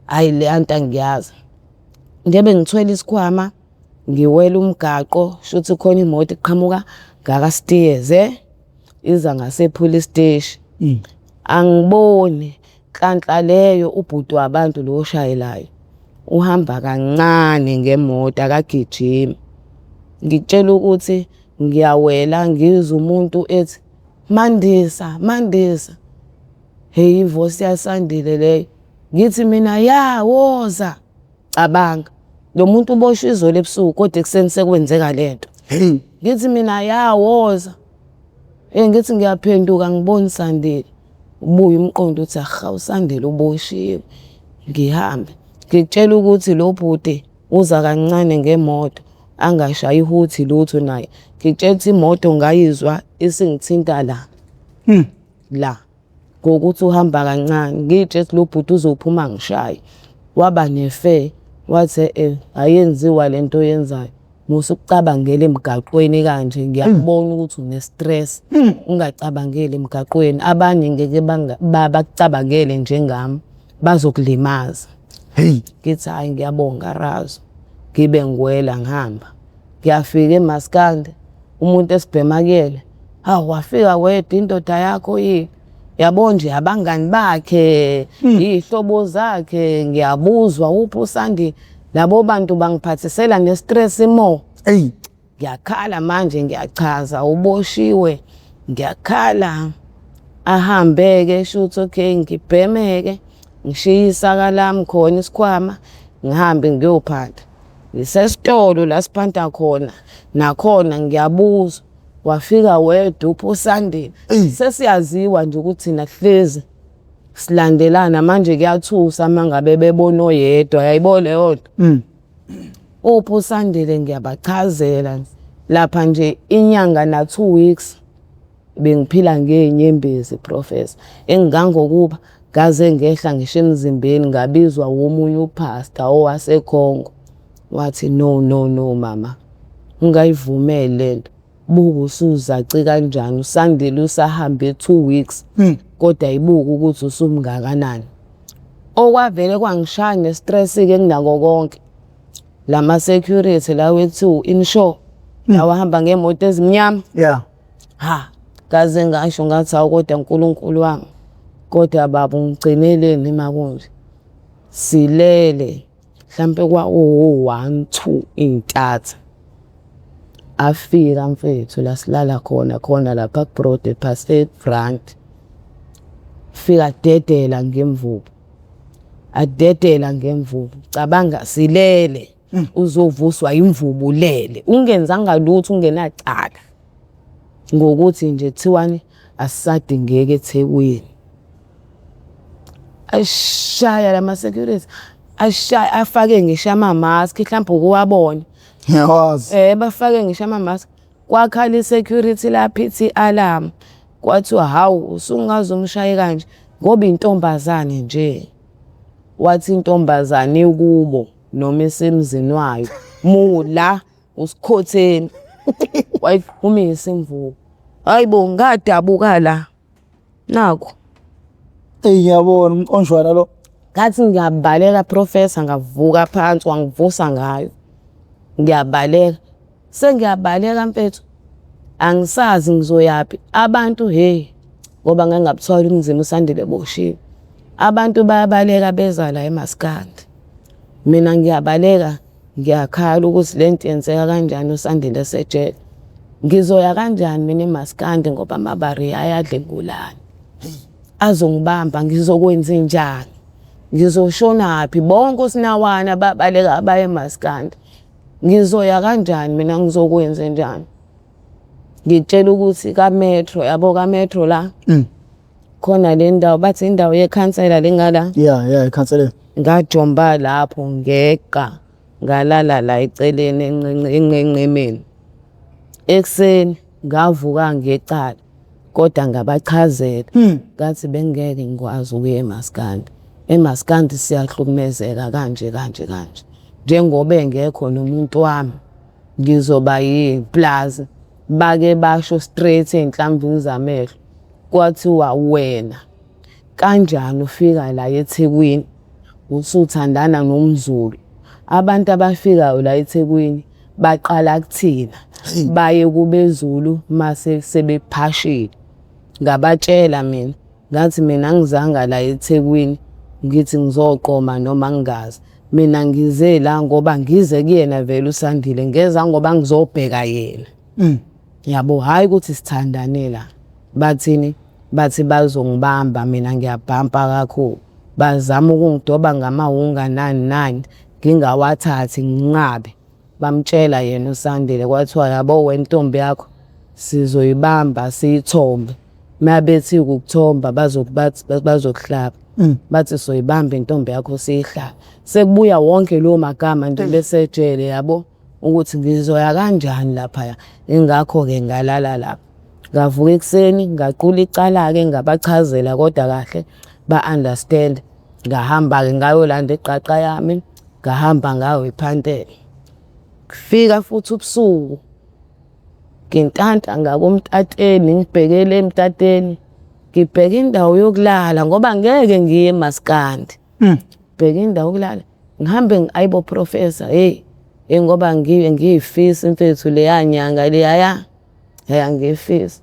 Hayi le yanto angiyazi. Ngebe ngithwele isikhwama ngiwela umgaqo shuthi khona imoto iqhamuka ngakaSteers iza ngase police station. Angiboni kanhla leyo ubhuti wabantu lo oshayelayo uhamba kancane ngemoto akagijimi. Ngitshela ukuthi ngiyawela ngizwe umuntu ethi Mandisa. hey ivoice yaSandile leyo. Ngithi mina ya woza. Cabanga. Lo muntu uboshwe izolo ebusuku kodwa ekseni sekwenzeka lento. Hey. Ngithi mina ya woza. Ngithi ngiyaphenduka ngibona Sandile. Ubuye umqondo uthi aha uSandile uboshiwe. Ngihambe. Ngikutshela ukuthi lo bhuti uza kancane ngemoto angashaya ihuthi lutho naye. Ngikutshela ukuthi imoto ngayizwa isingithinta la. La. Ngokuthi uhamba kancane. Ngitshela lo bhuti uzophuma ngishaya. Waba nefe. Wathi ayenziwa lento yenzayo. Musukucabangela emgaqweni kanje ngiyakubona ukuthi une stress. Ungacabangeli emgaqweni. Abanye ngeke bakucabangele njengami. Bazokulimaza. Hey. Ngithi hayi ngiyabonga Razo. Ngibe ngwela ngihamba. Ngiyafika eMaskandi. Umuntu esibhemakele. Wafika wedwa indoda yakho yini? Yabo nje abangani bakhe, ihlobo zakhe, ngiyabuzwa uphi uSandile. Labo bantu bangiphathisela nestress more. Hey. Ngiyakhala manje ngiyachaza uboshiwe. Ngiyakhala. Ahambeke shothi okay ngibhemeke. Ngishiya isaka lami khona isikhwama. Ngihambe ngiyophatha. Ngisesitolo la siphanta khona. Nakhona ngiyabuzwa. Wafika wedwa uphi uSandile. Sesiyaziwa nje ukuthi thina hlezi silandelana manje kuyathusa mangabe bebona oyedwa yayibona leyodwa. Uphi uSandile ngiyabachazela lapha nje inyanga na 2 weeks bengiphila ngenyembezi professor engangokuba gaze ngehla ngisho emzimbeni ngabizwa womunye upastor owaseKongo wathi no mama ungayivumeli lento. Buka usuzaci kanjani uSandile usahambe 2 weeks kodwa ibuka ukuthi usumngakanani. Okwavele kwangishaya nestress ke kunako konke. Lama security la wethu insure lawa hamba ngemoto ezimnyama. Yeah. Kaze ngasho ngathi awukodwa uNkulunkulu wami. Kodwa baba ungigcineleni emakunje. Silele mhlambe kwa 1 2 intatha. Afika mfethu la silala khona lapha kuBroad past front. Fika dedela ngemvubu. Adedela ngemvubu. Cabanga silele. Uzovuswa imvubu lele. Ungenzanga lutho ungenacala. Ngokuthi nje thiwani asisadingeke eThekwini. Ashaya lama security. Ashaya afake ngisho ama mask mhlawumbe ukuwabona. Ngiyawazi. Bafake ngisho ama mask. Kwakhala isecurity lapha ithi alarm. Kwathiwa hawu usungaze umshaye kanje ngoba intombazane nje. Wathi intombazane kubo noma esemzini wayo mula usikhotheni. Wayiphumisa imvubu. Hayibo ngadabuka la. Nakho. Ngiyabona umqonjwana lo. Ngathi ngiyabaleka professor ngavuka phansi wangivusa ngayo. Ngiyabaleka. Sengiyabaleka mfethu. Angisazi ngizoyapi. Abantu ngoba ngangabuthwala umzimba uSandile boshiwe. Abantu bayabaleka beza la eMaskandi. Mina ngiyabaleka ngiyakhala ukuthi lento yenzeka kanjani uSandile esejele. Ngizoya kanjani mina eMaskandi ngoba amabari ayadlengulana. Azongibamba ngizokwenza njani? Ngizoshona phi? Bonke osinawana babaleka abaye eMaskandi. Ngizoya kanjani mina ngizokwenza njani? Ngitshela ukuthi kaMetro yabo kaMetro la. Khona le ndawo bathi indawo yekhansela lengala. Yeah, ikhansela. Ngajomba lapho ngeqa ngalala la eceleni enqenqemeni. Ekseni ngavuka ngecala kodwa ngabachazela ngathi bengeke ngikwazi ukuya eMaskandi. EMaskandi siyahlukumezeka kanje. Njengoba engekho nomuntu wami ngizoba yiplaza bake basho straight enhlambini zamehlo. Kwathiwa wena kanjani ufika la eThekwini usuthandana nomZulu. Abantu abafikayo la eThekwini baqala kuthina baye kubeZulu mase sebephashile. Ngabatshela mina ngathi mina ngizanga la eThekwini ngithi ngizoqoma noma ngingazi. Mina ngize la ngoba ngize kuyena vele uSandile ngeza ngoba ngizobheka yena. Yabo hayi ukuthi sithandane la. Bathini bathi bazongibamba mina ngiyabhampa kakhulu. Bazama ukungidoba ngamahunga nani ngingawathathi nginqabe. Bamtshela yena uSandile kwathiwa yabo wena intombi yakho sizoyibamba siyithombe. Mabethi ukukuthomba bazokuhlaba. Bathi soyibamba intombi yakho siyihlaba. Sekubuya wonke lo magama nje bese tshele yabo ukuthi ngizoya kanjani lapha. Ingakho ke ngalala lapha. Ngavuka ekseni ngaqula icala ke ngabachazela kodwa kahle ba-understand. Ngahamba ke ngayolanda iqaqa yami, ngahamba ngayo iphantela. Kufika futhi ubusuku. Ngintanta ngakumtateni ngibhekele emtateni. Ngibheka indawo yokulala ngoba ngeke ngiye eMaskandi. Ngibheka indawo yokulala. Ngihambe ayibo professor ngoba ngiyifisi mfethu leya nyanga leya ngiyifisi.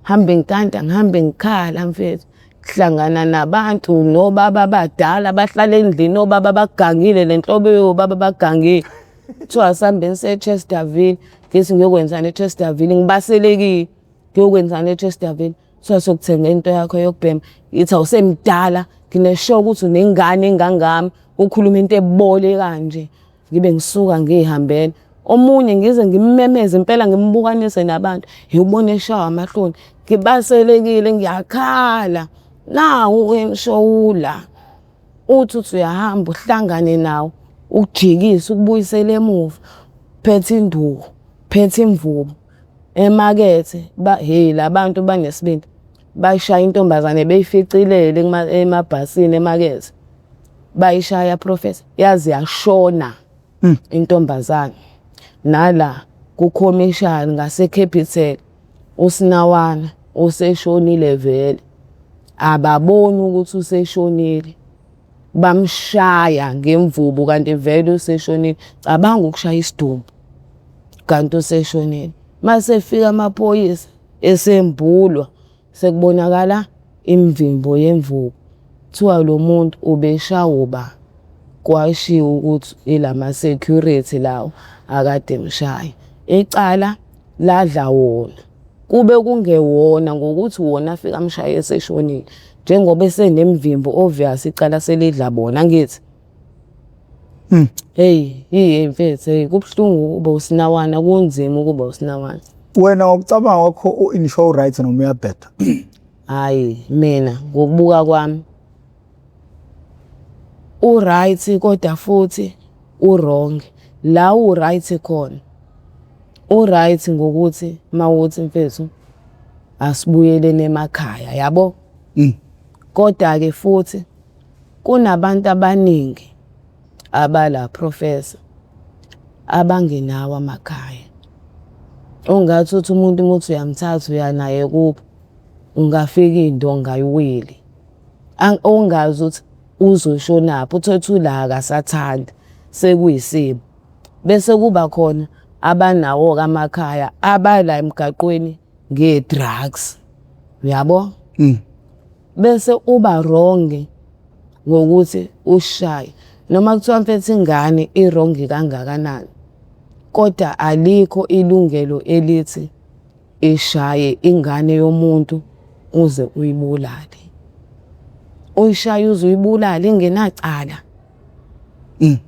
Hambe ngintanta ngihambe ngikhala mfethu. Kuhlangana nabantu nobaba abadala abahlala endlini obaba bagangile lenhlobo yobaba bagangile. Kuthiwa sihambeni seChesterville ngithi ngiyokwenzana eChesterville ngibaselekile ngiyokwenzana eChesterville. Kuthiwa sokuthenga into yakho yokubhema. Ngithi awusemdala ngineshock ukuthi unengane engangami ukhuluma into ebole kanje. Ngibe ngisuka ngihambela. Omunye ngize ngimmemeze impela ngimbukanise nabantu. Ngibone eshawa amahloni. Ngibaselekile ngiyakhala. Nawu emshowula. Uthi uyahamba uhlangane nawo. Ukujikisa ukubuyisela emuva. Phethe induku, phethe imvubu. Emakethe labantu banesibindi. Bayishaya intombazane beyificilele emabhasini emakethe. Bayishaya professor yazi yashona intombazane. Nala kukhomishana ngaseCapital uSinawana useshonile vele. Ababoni ukuthi useshonile. Bamshaya ngemvubu kanti vele useshonile. Cabanga ukushaya isidumbu kanti useshonile. Mase fika amaphoyisa esembulwa sekubonakala imvimbo yemvubu. Kuthiwa lo muntu ubeshawuba kwashiwo ukuthi ilama security lawo akade mshaya. Icala ladla wona. Kube kungewona ngokuthi wona afika amshaya eseshonile. Njengoba esenemvimbo obvious icala selidla bona ngithi. Mfethu kubhlungu ukuba uSinawana kunzima ukuba uSinawana. Wena ngokucabanga kwakho u-Inshow right noma uyabheda? Hayi mina ngokubuka kwami right kodwa futhi wrong. La right khona. Right ngokuthi mawuthi mfethu asibuyelene emakhaya yabo. Kodwa ke futhi kunabantu abaningi abala professor abangenawo amakhaya. Ungathi uthi umuntu muthi uyamthatha uyanaye kuphi ungafika indonga yiwili. Ongazi ukuthi uzoshonaphi uthethe ula akasathanda sekuyisimo. Bese kuba khona abanawo amakhaya abala emgaqweni ngedrugs. Uyabo? Bese uba wrong ngokuthi ushaye. Noma kuthiwa mfethu ingane iwrong kangakanani. Kodwa alikho ilungelo elithi ishaye ingane yomuntu uze uyibulale. Uyishaye uze uyibulale ingenacala.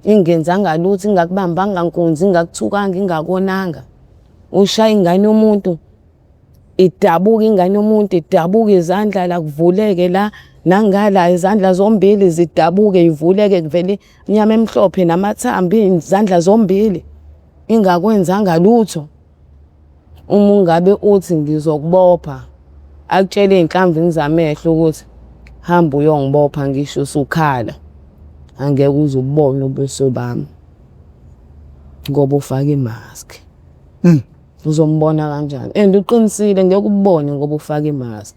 Ingenzanga lutho ingakubambanga nkunzi ingakuthukanga ingakonanga. Ushaya ingane yomuntu idabuka ingane yomuntu idabuka izandla la kuvuleke la nangala izandla zombili zidabuke ivuleke kuvele inyama emhlophe namathambi izandla zombili ingakwenzanga lutho. Uma ungabe uthi ngizokubopha akutshele inhlamvu zamehlo ukuthi hamba uyongibopha ngisho usukhala angeke uzubone ubuso bami ngoba ufaka imask. Uzombona kanjani? And uqinisile ngeke ubone ngoba ufaka imask.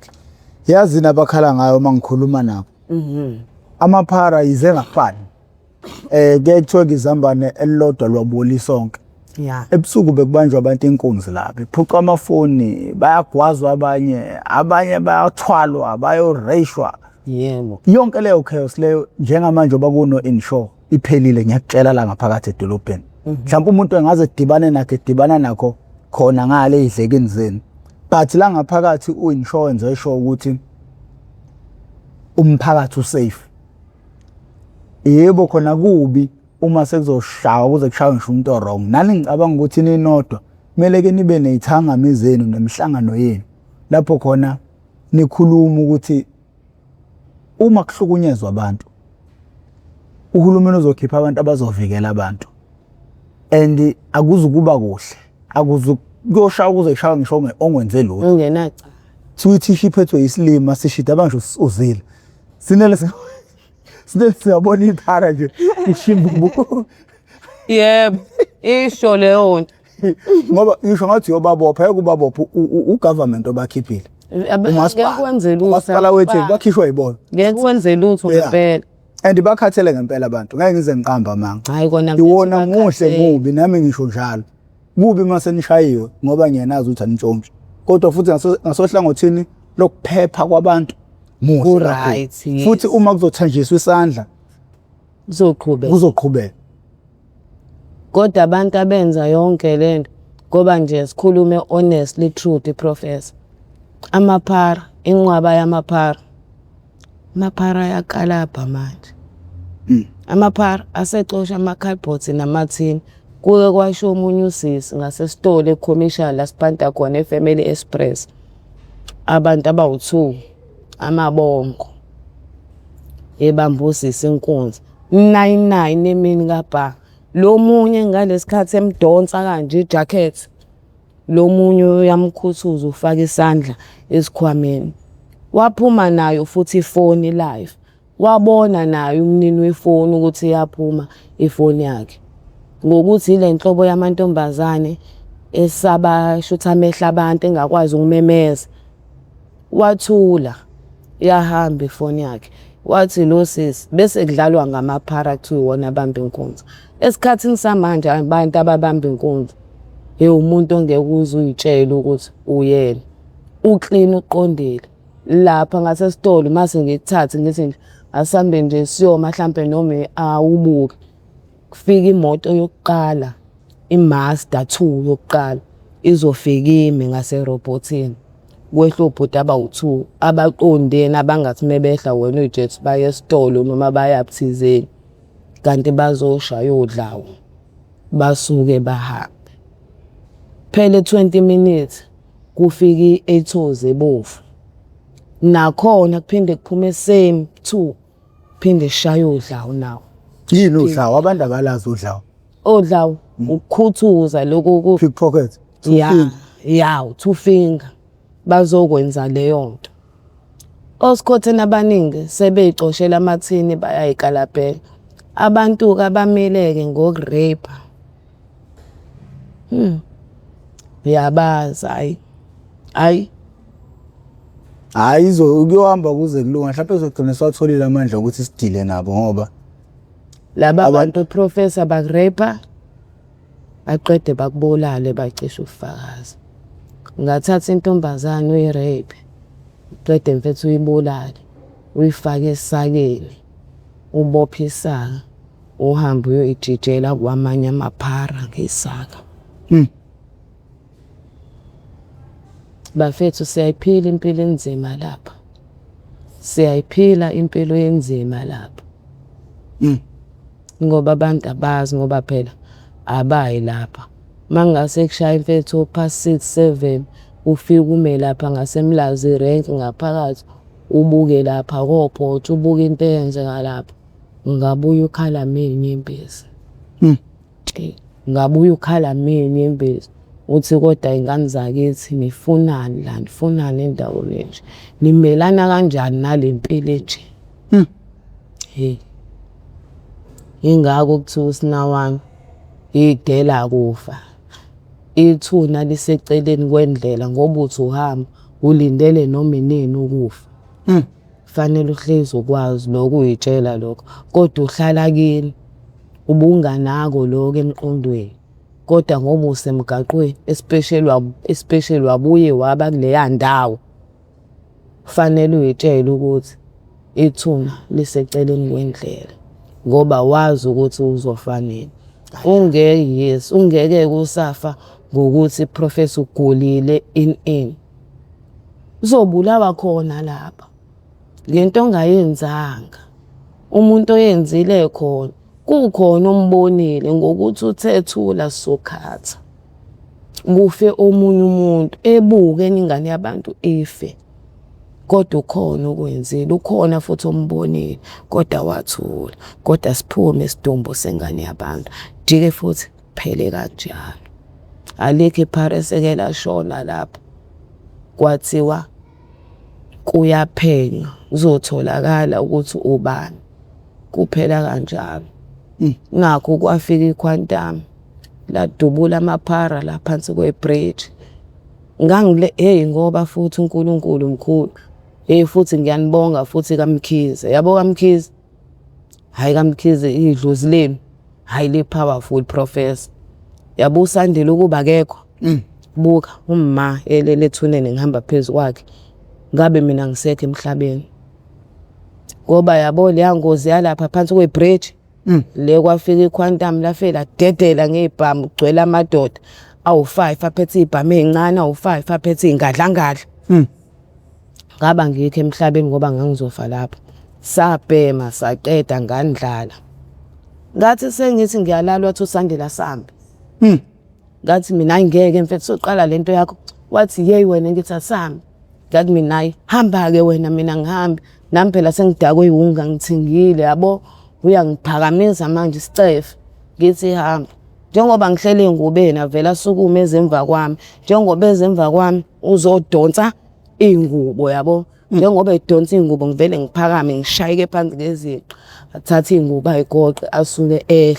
Yazi nabakhala ngayo mangikhuluma nabo. Amaphara yize ngafani. Kuyethiwa izambane elilodwa lwabuli sonke. Yeah. Ebusuku bekubanjwa abantu inkunzi lapha. Iphuqa amafoni, bayagwazwa abanye bayathwalwa, bayoreshwa. Yebo. Yonke leyo chaos leyo njengamanje obakuno Inshow iphelile ngiyakutshela la ngaphakathi edolobheni. Mhlawumbe umuntu engaze dibana nakho khona ngale idlekeni zeni. But la ngaphakathi uInshow enze show ukuthi umphakathi usafe. Yebo khona kubi uma sekuzoshaywa kuze kushaywe ngisho umuntu wrong. Nani ngicabanga ukuthi ninodwa kumele ke nibe nezithangami zenu nemihlangano yenu lapho khona nikhuluma ukuthi uma kuhlukunyezwa abantu uhulumeni uzokhipha abantu abazovikela abantu. And akuzukuba kuhle. Akuzukuyoshaya kuze kushaywe ngisho ongwenze lutho. Ungenacha. Suyithishi iphethwe isilima sishida abangisho uzile. Sinele siyabona iphara nje ishimbubu. Yebo, isho leyo nto. Ngoba ngisho ngathi yobabopha ekubabopha ugovernment obakhiphile. Umasipala wethu bakhishwa yibona. Ngeke kwenze lutho ngempela. And bakhathele ngempela abantu. Ngeke ngize ngiqamba manga. Hayi kona iwona muhle mubi nami ngisho njalo. Kubi mase nishayiwe ngoba ngiyenazi ukuthi anintshontshe. Kodwa futhi ngasohlangothini lokuphepha kwabantu muhle right. Futhi uma kuzothanjiswa isandla kuzoqhubeka. Kodwa abantu abenza yonke lento ngoba nje sikhulume honestly truth professor. Amaphara, inqwaba yamaphara. Amaphara yakalapha manje. Amaphara asexosha amakhalibhothi namathini. Kuke kwasho omunye usisi ngasesitolo eCommercial la sipanta khona eFamily Express. Abantu abawu2 amabongo. Ebambusisa inkunzi. 99 emini kapha. Lo munye ngalesikhathi emdonsa kanje ijacket. Lo munye uyamkhuthuza ufaka isandla esikhwameni. Waphuma nayo futhi ifoni live. Wabona nayo umnini wefoni ukuthi iyaphuma ifoni yakhe. Ngokuthi ile nhlobo yamantombazane esaba shutha amehla abantu engakwazi ukumemeza. Wathula yahamba ifoni yakhe. Wathi lo sisi bese kudlalwa ngamaphara kuthiwa wona abamba inkunzi. Esikhathini samanje abantu ababamba inkunzi umuntu ongeke uzuyitshela ukuthi uyena. Uclean uqondile. Lapha ngasesitolo mase ngithathe ngithi asambe nje siyoma mhlambe noma awubuke. Kufika imoto yokuqala iMazda 2 yokuqala izofika ime ngaserobotini. Kwehla obhuti abawu2 abaqondene abangathi mebehla wena uJet baye esitolo noma bayaphithizeni kanti bazoshaya odlawo basuke bahambe. Phele 20 minutes kufika iethoze ebovu. Nakhona kuphinde kuphume same 2 phinde shaya odlawo nawo. Yini udlawo abantu abalazi udlawo? Odlawo ukukhuthuza lokho ku pickpocket. Yeah, 2 finger. Bazokwenza leyo nto. Osikhotheni abaningi sebeyixoshela amathini bayayikalabhela. Abantu abameleke ngokurape. Yabazi hayi kuyohamba kuze kulunga mhlawumbe uzogcina swatholile amandla ukuthi sidile nabo ngoba laba abantu professor bakurape aqede bakubulale bacisha ufakazi. Ngathatha intombazane uyirape qede mfethu uyibulale uyifake esakeni ubophe isaka uhamba uyoyijijela kwamanye amaphara ngesaka. Bafethu siyayiphila impilo enzima lapha. Siyayiphila impilo enzima lapha. Ngoba abantu abazi ngoba phela abayi lapha. Mangase kushaya mfethu past 6-7 ufika ume lapha ngasemlazi rank ngaphakathi ubuke lapha kopho ubuke into eyenzeka lapha. Ngabuye ukhala mini impezi. Ngabuye ukhala mini impezi. Uthi kodwa ingane zakithi nifunani la nifunani endaweni nje. Nimelana kanjani nalempilo nje? Ingako kuthiwa uSinawami idela kufa. Ithuna liseceleni kwendlela ngoba uthi uhamba ulindele noma inini ukufa. Fanele uhlezi ukwazi lokuyitshela lokho. Kodwa uhlala kini ubunganako lokho emqondweni. Kodwa ngoba usemgaqweni especially wabuye waba kuleya ndawo. Fanele uyitshele ukuthi ithuna liseceleni kwendlela ngoba wazi ukuthi uzofanele. Ungeke kusafa ngokuthi professor ugolile in. Uzobulawa khona lapha. ngento ongayenzanga. Umuntu oyenzile khona kukhona ombonile ngokuthi uthethula sokhatha. Kufe omunye umuntu ebuke ingane yabantu ife. Kodwa ukhona okwenzile, ukhona futhi ombonile, kodwa wathula. Kodwa siphume isidumbu sengane yabantu. Jike futhi kuphele kanjalo. Alikho iphara eseke lashona lapho. Kwathiwa kuyaphenywa, kuzotholakala ukuthi ubani. Kuphela kanjalo. Ngakho kwafika iquantum ladubula amaphara la phansi kwebridge. Ngoba futhi uNkulunkulu mkhulu. Futhi ngiyanibonga futhi kaMkhize. Yabo kaMkhize? Hayi kaMkhize idlozi lenu. Hayi le powerful professor. Yabo usandile ukuba akekho. Buka umma elele ethuneni ngihamba phezulu kwakhe. Ngabe mina ngisekho emhlabeni. Ngoba yabo le yangozi yalapha phansi kwebridge. Le kwafika iquantum lafela dedela ngebhamu kugcwele amadoda. Awu5 aphethe ibhamu ezincane, awu5 aphethe ingadlangadla. Ngaba ngikho emhlabeni ngoba ngangizofa lapho. Sabhema saqeda ngandlala. Ngathi sengithi ngiyalalwa wathi usandile sambe. Ngathi mina ngeke mfethu soqala lento yakho. Wathi hey wena ngithi asambe. Ngathi mina hamba ke wena mina ngihambe. Nami phela sengidakwe ihunga ngithingile yabo. Uyangiphakamisa manje isicefe. Ngithi hamba. Njengoba ngihlele ingubeni avela asukume ezemva kwami. Njengoba ezemva kwami uzodonsa ingubo yabo. Njengoba edonsa ingubo ngivele ngiphakame ngishayike phansi ngeziqa. Athatha ingubo ayigoqe asuke ehle.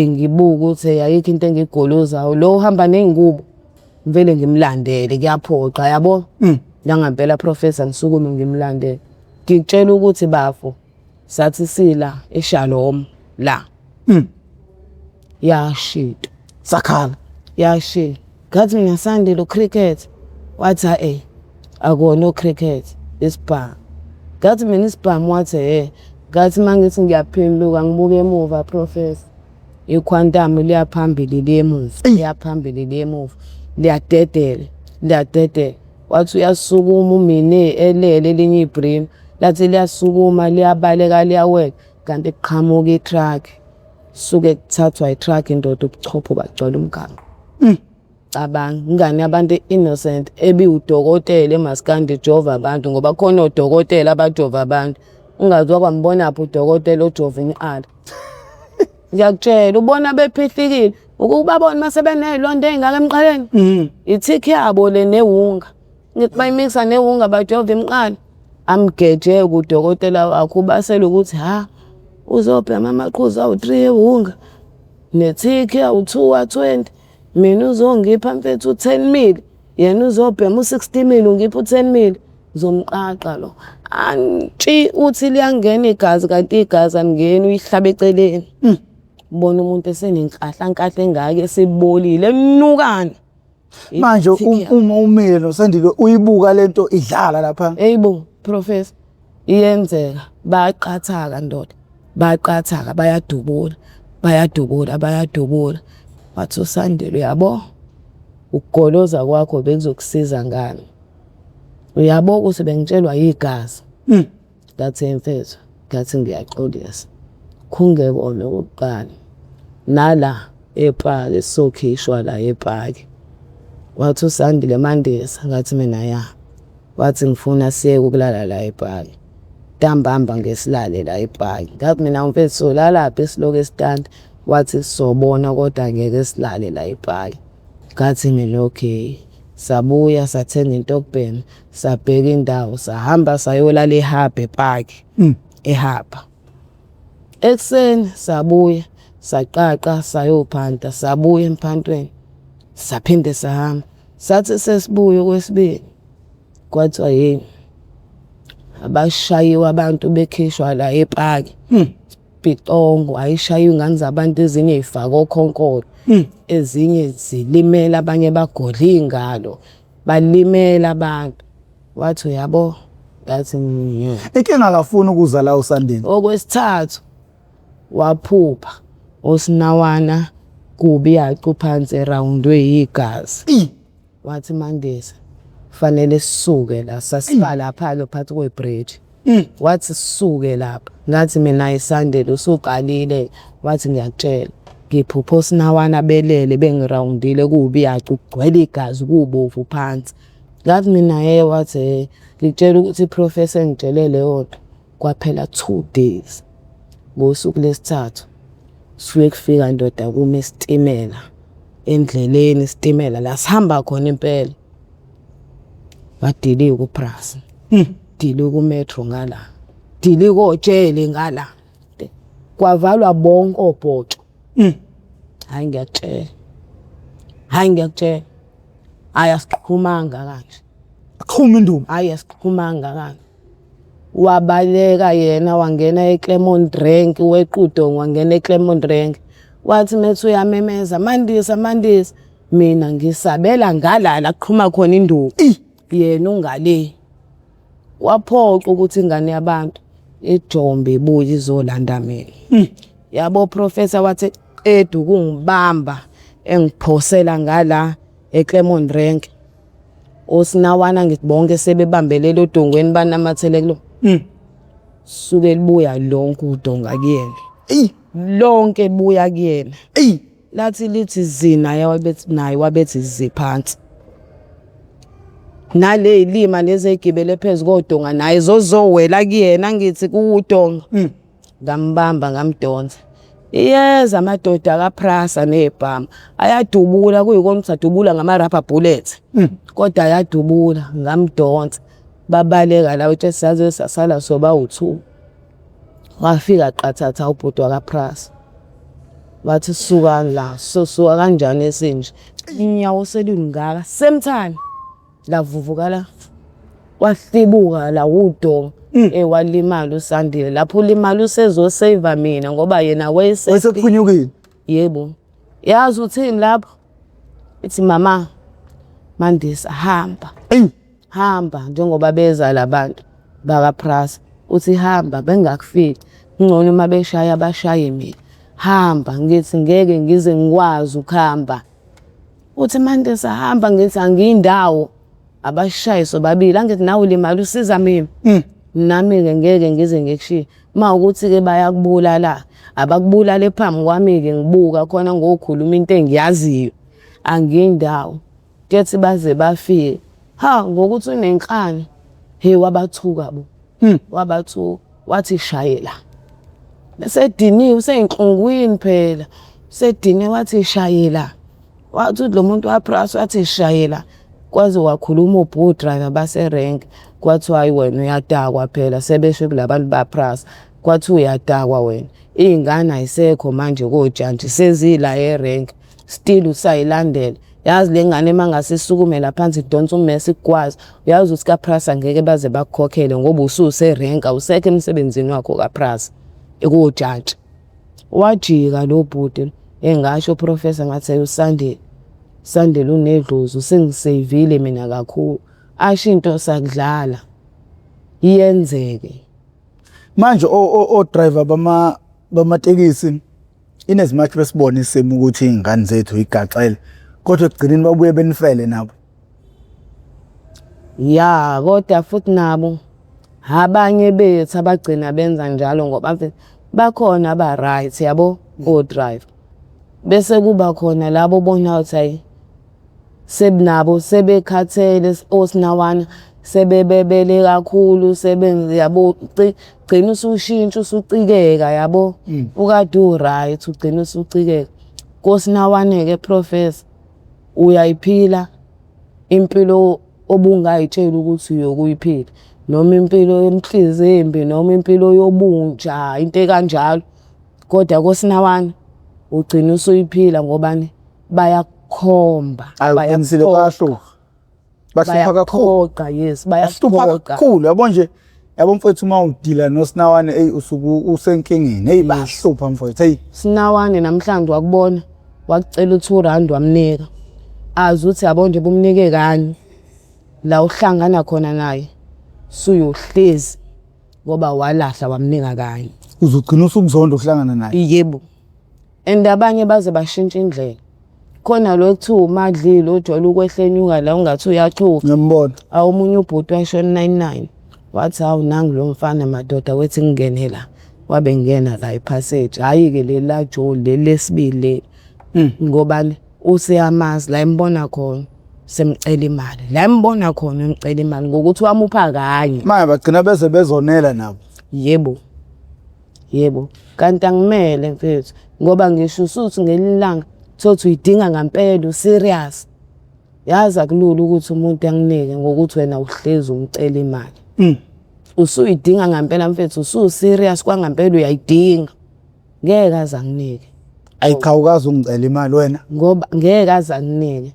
Ngibuka ukuthi ayikho into engigolozayo. Lo uhamba nengubo ngivele ngimlandele kuyaphoqa yabo. Ngangempela professor ngisukume ngimlandele. Ngikutshela ukuthi bafo sathi sila eShalom la. Yashito. Sakhala. Yashito. Ngathi mina Sandile cricket. Wathi akona cricket isibhamu. Ngathi mina isibhamu wathi ngathi mangithi ngiyaphenduka ngibuke emuva professor. Iquantum liyaphambili liyemuva. Liyaphambili liyemuva. Liyadedela. Wathi uyasukuma umine elele elinye ibrim. Lathi liyasukuma liyabaleka liyawela kanti kuqhamuka itruck. Suke kuthathwa itruck indoda ubuchopho bagcwala umgama. Cabanga ingane yabantu innocent ebi udokotela eMaskandi jova abantu ngoba khona odokotela abajova abantu. Ungazwa kwambona phi udokotela ojova inqala. Ngiyakutshela ubona bephihlikile ukubabona mase benezilonda ezingaka emqaleni. Ithiki yabo le nehunga. Ngithi bayimixa nehunga bajova imqala. Amgeje kudokotela wakho basela ukuthi uzobhema amaqhuzu awu3 ehunga. Nethiki awu220. Mina uzongipha mfethu 10 mil. Yena uzobhema u60 mil ungipha u10 mil. Zomqaqa lo. Antshi uthi liyangena igazi kanti igazi angeni uyihlaba eceleni. Ubona umuntu esenenhlahla engaka esibolile emnukana. Manje uma umile noSandile uyibuka lento idlala lapha. Eyibo professor iyenzeka bayaqathaka ndoda. Bayaqathaka bayadubula. Wathi uSandile yabo ukugoloza kwakho bekuzokusiza ngani. Uyabo ukuthi bengitshelwa yigazi. Ngathi mfethu ngathi ngiyaxolisa. Kungekona okokuqala. Nala ePaki sokhishwa la ePaki. Wathi uSandile Mandisa ngathi mina wathi ngifuna siye ukulala la ePaki. Ntambamba ngesilale la ePaki. Ngathi mina mfethu solala phi siloku estand. Wathi sobona kodwa ngeke silale la ePaki. Ngathi mina okay. Sabuya sathenga into yokubhema, sabheka indawo, sahamba sayolala eHabhe ePaki. eHabhe. Ekseni sabuya, saqaqa sayophanta, sabuya emphantweni. Saphinde sahamba. Sathi sesibuya okwesibili. Kwathiwa abashayiwe abantu bekhishwa la ePaki. Pitongo ayishayiwe ingane zabantu ezinye ezifaka okhonkolo. Ezinye zilimela abanye bagodla ingalo. Balimela abantu. Wathi yabo ngathi inkinga akafuni ukuza la uSandile. Okwesithathu waphupha osinawana kubi yacu phansi eroundwe yigazi. Wathi Mandisa fanele sisuke la sasiba lapha lo phansi kwebridge. wathi sisuke lapha ngathi mina isandelo usuqalile wathi ngiyakutshela ngiphupha osinawana belele bengirawundile kubi yacu kugcwele igazi kubovu phansi ngathi mina wathi ngitshela ukuthi iprofessor ngitshelele yodwa kwaphela 2 days ngosuku lesithathu suke kufika ndoda kuma isitimela endleleni isitimela la sihamba khona impela badili kuPrasa dili ku metro ngala dili kojele ngala kwavalwa bonke obhotsho hayi ngiyakutshela ayasikhumanga kanje Akhuma indumi. ayasikhumanga kanje wabaleka yena wangena eClermont Rank wequdo wangena eClermont Rank wathi methu uyamemeza Mandisa mina ngisabela ngalala kuqhuma khona induku yena ungale waphoqa ukuthi ingane yabantu ejombe ibuye izolanda mina yabo professor wathi edu kungibamba engiphosela ngala eClermont Rank osinawana ngibonke sebebambelele odongweni banamathele kulo suke libuya lonke udonga kuyena lonke libuya kuyena lathi lithi zina yawabethi naye wabethi ziphansi nale ilima lezegibele phezulu kodonga naye zozowela kuyena ngithi kuudonga ngambamba ngamdonsa iyeza amadoda kaPrasa nebhama ayadubula kuyikona ukuthi adubula ngama-rubber bullets kodwa ayadubula ngamdonsa babaleka la uthi saze sasala soba u2 wafika qathatha ubhuti wakaPrasa wathi suka la sosuka kanjani esinje inyawo selungaka same time lavuvukala wahlibuka la udonga walimala uSandile lapho ulimala usezosave mina ngoba yena Wayesephunyukile. yebo yazi uthini lapho ithi mama Mandisa hamba njengoba beza labantu bakaPrasa uthi hamba bengakufiki ngcono uma beshaya abashaye mina hamba ngithi ngeke ngize ngikwazi ukuhamba uthi Mandisa hamba ngithi angiyindawo abashaye sobabili angithi nawe ulimala usiza mina nami ke ngeke ngize ngikushiye mawukuthi ke bayakubulala abakubulala phambi kwami ke ngibuka khona ngokhuluma into engiyaziyo angiyindawo kethi baze bafike ngokuthi unenkani wabathuka bo wabathuka wathi shayela besediniwe useyinhlungwini phela sedine wathi shayela wathi lo muntu waPrasa wathi shayela kwaze wakhuluma ubhu driver base rank kwathi hayi wena uyadakwa phela sebeshe kulabantu baPrasa kwathi uyadakwa wena ingane ayisekho manje kojantshi sezila erank still usayilandela yazi lengane mangasisukumela phansi idonsa uMessi kwazi uyazi ukuthi kaPrasa ngeke baze bakukhokhele ngoba ususe rank awusekho emsebenzini wakho kaPrasa ekujantshi wajika lo bhuti engasho professor ngathi uSandile unedlozi usengisavile mina kakhulu asho into sakudlala iyenzeke Manje o driver bamatekisi inezimach besibona isimo ukuthi ingane zethu igaxele kodwa ekugcineni babuye benifele nabo. ya kodwa futhi nabo abanye bethu abagcina benza njalo ngoba bakhona aba right yabo o drive bese kuba khona labo bona ukuthi sebnabo sebekhathele osinawana sebebebele kakhulu yabo gcina usushintsha usucikeka yabo ukade right ugcina usucikeka kosinawane ke professor uyayiphila impilo obungayitshela ukuthi uyokuyiphila noma impilo yemhlizi embi noma impilo yobunja into kanjalo kodwa kosinawana ugcina usuyiphila ngobani bayakhomba Bahlupha kakhulu. Yes bayahlupha kakhulu yabo nje yabo mfowethu uma udila noSinawane usuku usenkingeni bahlupha mfowethu Sinawane namhlanje wakubona wakucela u2 wamnika azi uthi yabo nje bumnike kanye la uhlangana khona naye suyohlezi ngoba walahla wamnika kanye uzugcina usukuzonda ukuhlangana naye yebo endabanye baze bashintsha indlela khona lo kuthiwa uMadlile ojwayele ukwehlenyuka la ungathi uyachuka ngiyambona awumunye ubhuti washona 99 wathi hawu nangu lo mfana madoda wethi ngingene la wabe ngena la ipassage hayi-ke leli la Joel leli lesibili ngobani useyamazi la imbona khona semcela imali la imbona khona emcela imali ngokuthi wamupha kanye manje bagcina beze bezonela nabo. Yebo kanti angimele mfethu ngoba ngisho usuthi ngelilanga thothi uyidinga ngempela serious yazi akulula ukuthi umuntu anginike ngokuthi wena uhlezi umcela imali usuyidinga ngempela mfethu usu-serious kwangempela uyayidinga ngeke aze anginike Ayiqhawukazi ungicela imali wena ngoba ngeke aze anginike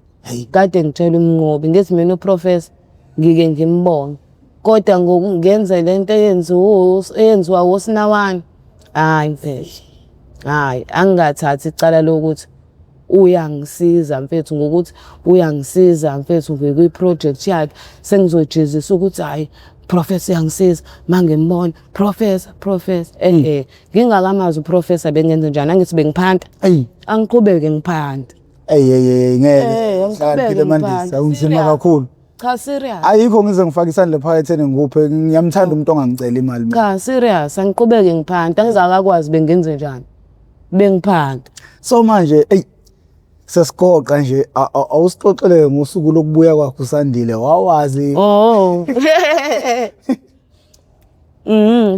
kade ngitshela umnqobi ngithi mina uprofessor ngike ngimbone kodwa ngokungenza lento eyenziwa wosinawana hayi mfethu hayi angingathathi icala lokuthi uyangisiza mfethu ngokuthi uyangisiza mfethu kwi-project yakhe sengizojezisa ukuthi hayi professor yangisiza mangembona professor ngingakamazi uprofessor bengenze njani angithi bengiphanda angiqhubeke ngiphanda ngeke Hlakaniphile Mandisa unzima kakhulu. Cha serious. Ayikho ngize ngifake isandla phakathi ngikuphe ngiyamthanda umuntu ongangicela imali. Cha serious angiqhubeke ngiphanda angizakakwazi bengenze njani bengiphanda. So manje sesigoqa nje awusixoxele ngosuku lokubuya kwakho uSandile wawazi.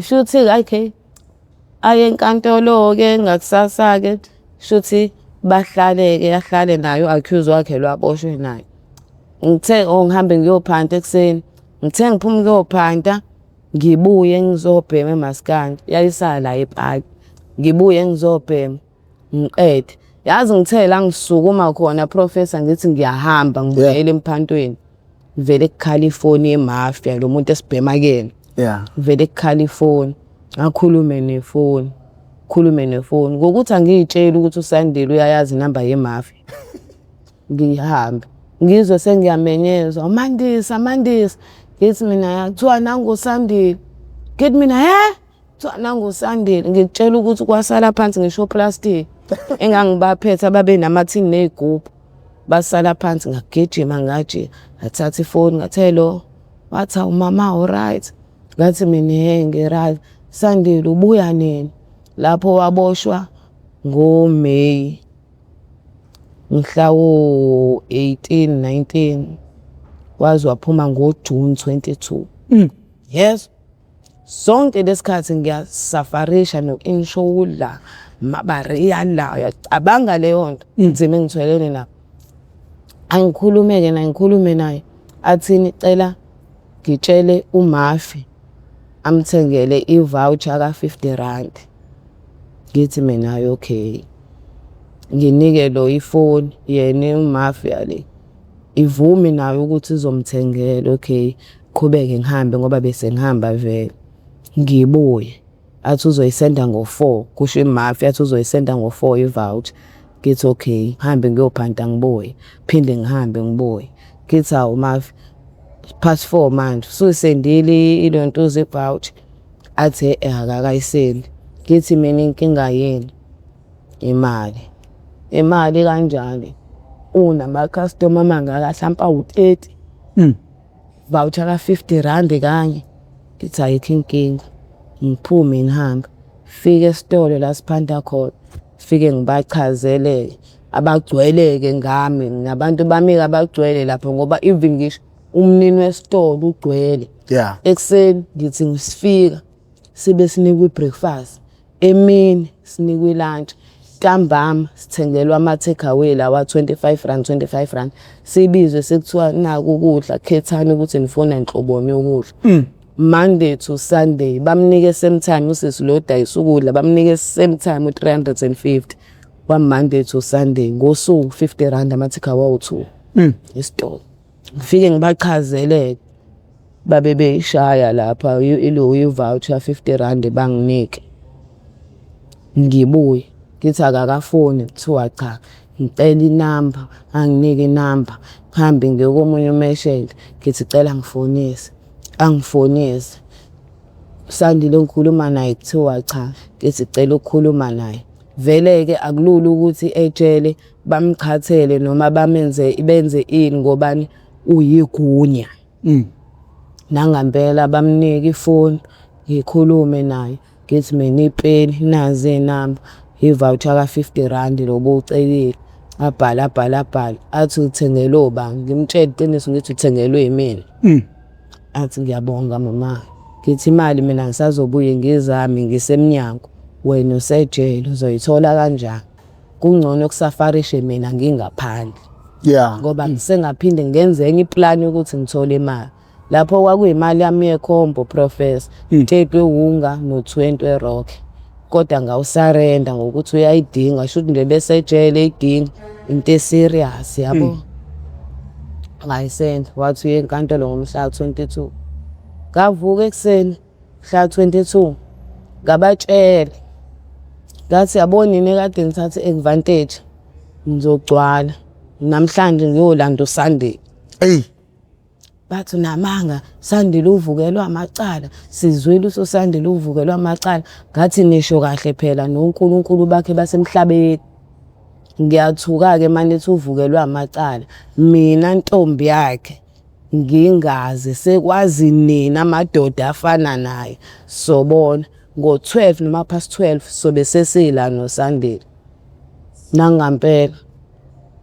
Shuthi okay aye enkantolo ke ngakusasa ke shuthi bahlale ke yahlale nayo accuse wakhe lwaboshwe naye. Ngithe ngihambe ngiyophanda ekseni ngithe ngiphuma kuyophanda ngibuye ngizobhema eMaskandi yayisala la ePaki ngibuye ngizobhema ngiqede yazi ngithe la ngisukuma khona professor ngithi ngiyahamba ngivele emphantweni vele eCalifornia emafia lo muntu esibhema kena vele eCalifornia ngakhulume nefoni ngokuthi angiyitshela ukuthi uSandile uyayazi inamba yemafia ngihamba ngizwe sengiyamenyezwa Mandisa ngithi mina kuthiwa nangu uSandile ngithi mina kuthiwa nangu uSandile ngitshela ukuthi kwasala phansi ngisho plastic engangibaphethe ababe namathini nezigubhu basala phansi ngagijima ngathi athatha ifoni ngathi hello wathi mama alright ngathi mina ngiright Sandile ubuya nini lapho waboshwa ngoMay mhla wo-18 19 waze waphuma ngoJune 22 yes sonke lesikhathi ngiyasafarisha no-inshola mabariya la uyacabanga leyo nto nzima engithwelene nabo angikhulume naye athini cela ngitshele uMafi amthengele i-voucher ka-R50 ngithi mina okay nginike lo ifoni yena uMafia le ivumi nayo ukuthi izomthengela okay qhubeke ngihambe ngoba bese ngihamba vele ngibuye athi uzoyisenda ngo4 kusho iMafia athi uzoyisenda ngo4 i-voucher ngithi okay ngihambe ngiyophanda ngibuye phinde ngihambe ngibuye ngithi hawu Mafia past 4 manje usuyisendile ilonto ze-voucher athi akakayisendi ngithi mina inkinga yini imali kanjani unama-customer mangaka hlampa u30 voucher ka-R50 kanye ngithi ayikho inkinga ngiphume ngihambe fike esitolo la siphanda khona fike ngibachazele abagcweleke ngami nabantu bami abagcwele lapho ngoba even ngisho umnini wesitolo ugcwele ekseni ngithi ngisifika sibe sinikwe breakfast emini sinikwe lunch ntambama sithengelwa ama-takeaway lawa R25 sibizwe sekuthiwa naku ukudla khethani ukuthi nifuna inhloboni yokudla Monday to Sunday bamnike same time usisi lo dayisa ukudla bamnike same time u350 kwa Monday to Sunday ngosuku R50 ama-takeaway awu2 esitolo ngifike ngibachazele babe beyishaya lapha ilo voucher R50 banginike ngibuye ngithi akakafoni kuthiwa cha ngicela inamba anginike inamba ngihambe ngiyokomunye umeshele ngithi cela ngifonise angifonise Sandile ngikhuluma naye kuthiwa cha ngithi cela ukukhuluma naye vele-ke akulula ukuthi etshele bamchathele noma benze ini ngobani uyigunya Nangempela bamnika ifoni ngikhulume naye ngithi mina ipeni nazi inamba i-voucher ka-R50 lo bowucelile. Abhala athi uthengelwe obani, ngimtshela iqiniso ngithi uthengelwe yimina. Athi ngiyabonga mama, ngithi imali mina ngisazobuye ngizame ngisemnyango, wena usejele uzoyithola kanjani? Kungcono kusafarishe mina ngingaphandle. Yeah. Ngoba ngisengaphinde ngenze enye iplani yokuthi ngithole imali. Lapho kwakuyimali yami yekhombo professor, 30 unga no20 erock. Kodwa ngawusarenda ngokuthi uyayidinga, shothi nje bese ejele idinga into eserious yabo. Ngayisenda wathi uye enkantolo ngomhla 22. Ngavuka ekseni mhla 22 ngabatshela ngathi yabona yini kade ngithathe advantage ngizogcwala namhlanje ngiyolanda uSandy. Hey. Bathi namanga Sandile uvukelwa amacala, sizwile uSandile uvukelwa amacala. Ngathi nisho kahle phela noNkulunkulu bakhe basemhlabeni. Ngiyathuka ke manje ethi uvukelwa amacala. Mina ntombi yakhe ngingazi sekwazi nina amadoda afana naye. Sobona ngo-12 noma past 12 sobe sesila noSandile. Nangempela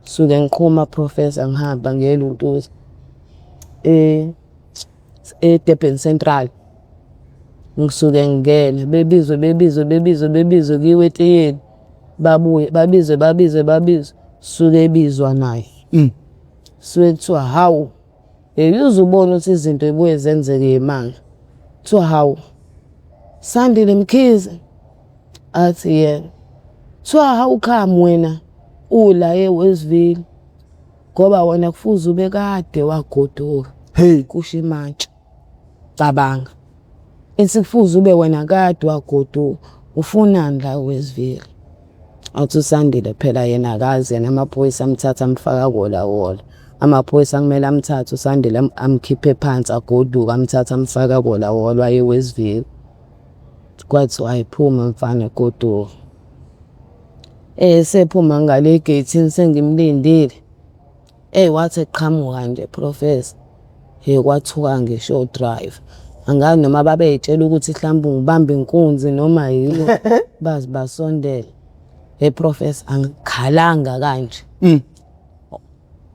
suke ngiqhuma professor ngihamba ngeluntuza Durban Central. Ngisuke ngene bebizwe kiwe etiyeni. Babuye babizwe suke ebizwa naye. Suke kuthiwa hawu uzubona ukuthi izinto ebuye zenzeke imanga. Kuthiwa hawu Sandile Mkhize. Athi yena. Kuthiwa hawu khami wena ula eWestville ngoba wena kufuze ube kade wagoduka. Hey, Kusho imantshi. Cabanga. Ethi kufuze ube wena kade wagoduka. Ufunani la eWestville? Athi uSandile phela yena akazi yena amaphoyisa amthatha amfaka kola. Amaphoyisa kumele amthathe uSandile amkhiphe phansi agoduka amthatha amfaka kola eWestville. Kwathi ayiphuma mfana goduka. Sephuma ngale gate sengimlindile. Wathi eqhamuka nje professor. Kwathuka ngisho drive. Angazi noma babeyitshela ukuthi mhlawumbe ngibambe inkunzi noma yini bazi basondela. Professor angikhalanga kanje.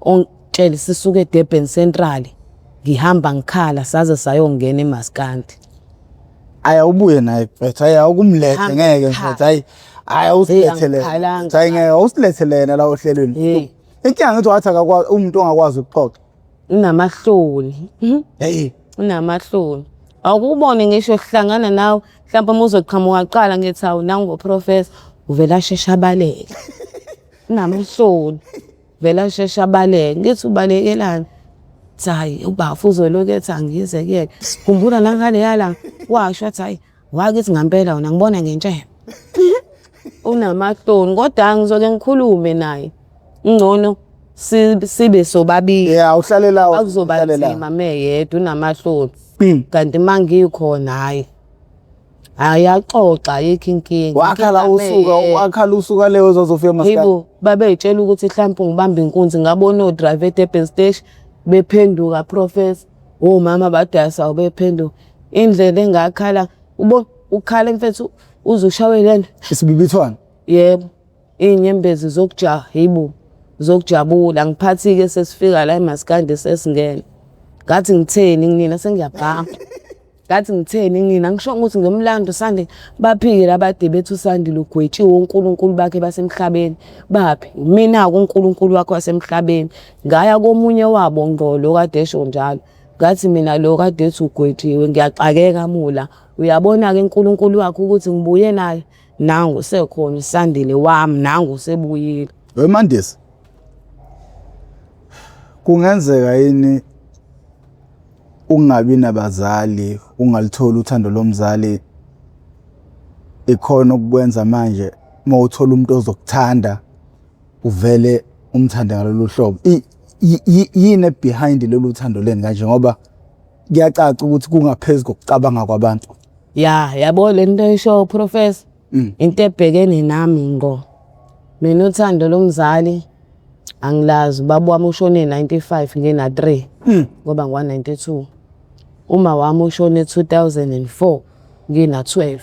Ongitshela sisuke eDurban Central ngihamba ngikhala saze sayongena eMaskandi. Ayawubuye naye mfethu, akumlethe ngeke mfethu, awusilethele. Ngeke usilethele yena la ohlelweni. Inkinga ngithi wathi akakwazi umuntu ongakwazi ukuxoxa. Unamahloni. Hey, unamahloni. Awukubone ngisho hlangana nawe mhlawumbe uzoqhamuka qala ngithi awu nangu professor uvela sheshabaleke. Unamahloni. Vela sheshabaleke. Ngithi ubalekelani? Hayi ubafu uzoloketha angize kuyeke. Khumbula la ngale yala washo athi hayi wakithi ngempela wena ngibona ngentshebe. Unamahloni kodwa ngizoke ngikhulume naye. Ngcono sibe sobabili. Yeah, uhlale la akuzoba nzima meyedwa unamahloni. Kanti mangikhona hayi ayaxoxa yikho inkinga. Wakhala usuka leyo uzofika eMaskandi. Yibo babeyitshela ukuthi mhlawumbe ngibamba inkunzi ngabona odrive eDurban station bephenduka professor. Mama badasa awubephenduka. Indlela engakhala ukhala mfethu uzushawelana isibibithwana. Yebo. Inyembezi zokujaha yibo zokujabula ngiphathi ke sesifika la eMaskandi sesingena. Ngathi ngitheni nginina sengiyabhanga. Ngathi ngitheni nginina ngisho ukuthi ngomlando Sandile baphike labade bethu Sandile ugwetshiwe uNkulunkulu bakhe basemhlabeni. Baphi mina uNkulunkulu wakhe wasemhlabeni. Ngaya komunye wabo ngqolo kade esho njalo. Ngathi mina lo kade ethi ugwetshiwe ngiyaxakeka mula. Uyabona ke uNkulunkulu wakhe ukuthi ngibuye naye. Nangu sekhona uSandile wami nangu sebuyile. Wemandisi. Kungenzeka yini ungabi nabazali, ungalitholi uthando lomzali ikhona ukwenza manje mawuthola umuntu ozokuthanda uvele umthande ngalolu hlobo. Yini behind lolu thando leni kanje ngoba kuyacaca ukuthi kungaphezulu kokucabanga kwabantu. Yabo lento esho professor into ebhekene nami ngo. Mina uthando lomzali angilazi baba wami ushone 95 ngina 3 ngoba ngwa 92. uma wami ushone 2004 ngina 12.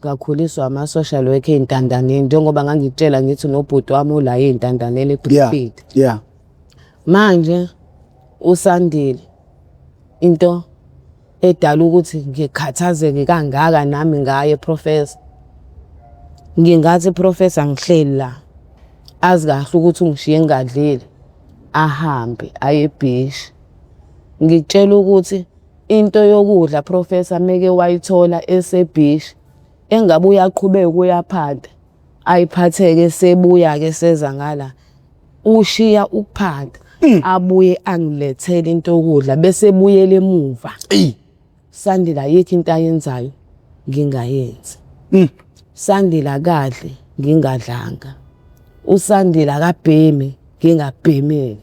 Ngakhuliswa ama-social worker ey'ntandaneni njengoba ngangikutshela ngithi nobhuti wami ula ey'ntandaneni eBrickfield. Yeah. Manje uSandile into edala ukuthi ngikhathazeke kangaka nami ngaye Professor. Ngingathi Professor ngihleli la azi kahle ukuthi ungishiye ngadlile ahambe aye eBhishi. Ngikutshela ukuthi into yokudla Professor meke wayithola eseBhishi engabe uyaqhubeka uyaphanda ayiphatheke sebuya-ke seza ngala ushiya ukuphanda abuye angilethele into yokudla bese buyele emuva. Sandile ayikho into ayenzayo ngingayenzi. Sandile akadli ngingadlanga. uSandile akabhemi ngingabhemeli.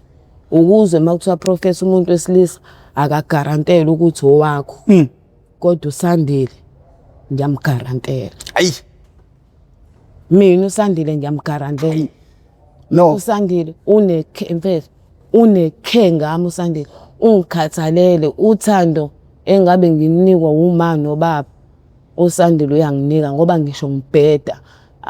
Ukuze makuthiwa Professor umuntu wesilisa akagarantela ukuthi owakho. Kodwa uSandile ngiyamgarantela. Mina uSandile ngiyamgarantela. No. uSandile unekhe ngami uSandile ungikhathalele uthando engabe nginikwa uma nobaba. uSandile uyanginika ngoba ngisho ngibheda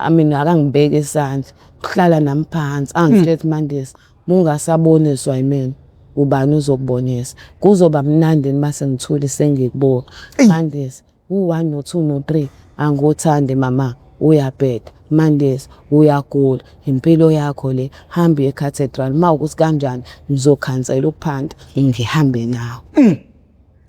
mina akangibeke isandla kuhlala nami phansi angithethe Mandisa mungasaboniswa yimina ubani uzokubonisa kuzoba mnandi mase ngithule sengikubuka Mandisa u1 no2 no3 angothande mama uyabheda Mandisa uyagula impilo yakho le hamba eCathedral mawukuthi kanjani ngizokhansela ukuphanda ngihambe nawe.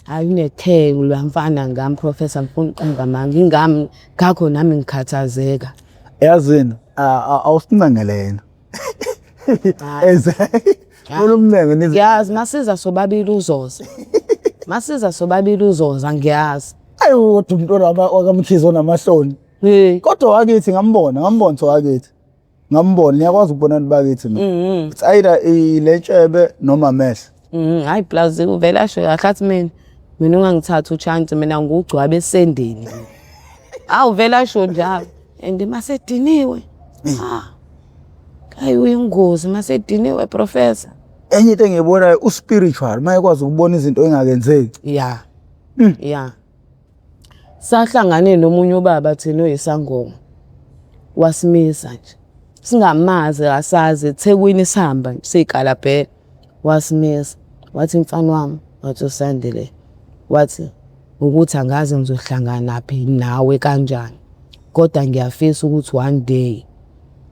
Ayinetheko lwamfana ngami Professor ngifuna uqamba manje ngingami ngakho nami ngikhathazeka. Yazini awusinangele yena. Kulumnenge nithi Yazi masiza sobabili uzoza. Masiza sobabili uzoza ngiyazi. ayo kodwa umuntu wakamkhizo namahloni. Kodwa wakithi ngambona so wakithi. Ngambona niyakwazi ukubona bakithi mina. It's either iletshebe noma mehlo. Hayi plus uvela sho akathi mina ungangithatha uchance mina ngugcwabe esendeni. Awuvela sho njalo and masediniwe. Hayi uyingozi masediniwe Professor. Enye into engiyibona uspiritual mayekwazi ukubona izinto engakenzeki. Yeah. Yeah. Sahlangane nomunye ubaba thina oyisangoma. Wasimisa nje. Singamazi asazi eThekwini sihamba siyikalabhela. Wasimisa. Wathi mfana wami wathi uSandile. Wathi ukuthi angazi ngizohlangana naphi nawe kanjani. Kodwa ngiyafisa ukuthi one day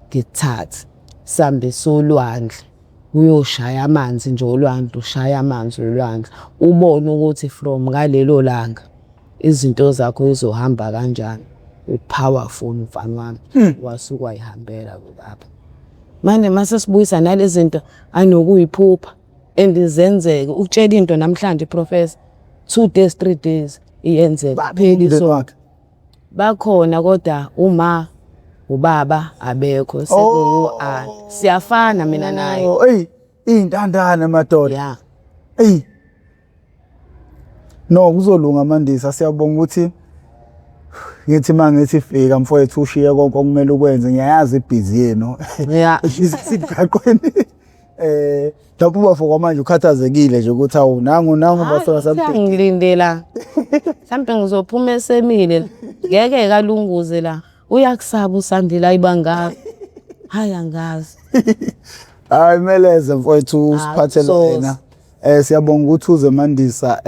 ngithathe sambe solwandle uyoshaya amanzi nje olwandle ushaya amanzi olwandle ubone ukuthi from ngalelo langa izinto zakho izohamba kanjani. Powerful mfana wami wasuka ayihambela baba. Manje mase sibuyisa nalezi zinto anokuyiphupha endizenzeke ukutshela into namhlanje Professor 2 days 3 days iyenzeka pheli so bakhona kodwa ubaba abekho siyafana mina naye. Iy'ntandane madoda. Yeah. No kuzolunga Mandisa siyabonga ukuthi ngithi mangithi fika mfowethu ushiye konke okumele ukwenze ngiyayazi ibhizi yenu. Yeah. Isigaqweni. Lapho bafo kwamanje ukhathazekile nje ukuthi awu nangu basona something. Ngilindela. Mhlawumbe ngizophuma esemile ngeke kalunguze la. Uyakusaba uSandile ayibangaka. Hayi angazi. Hayi meleze mfowethu usiphathele wena. Siyabonga ukuthi uze Mandisa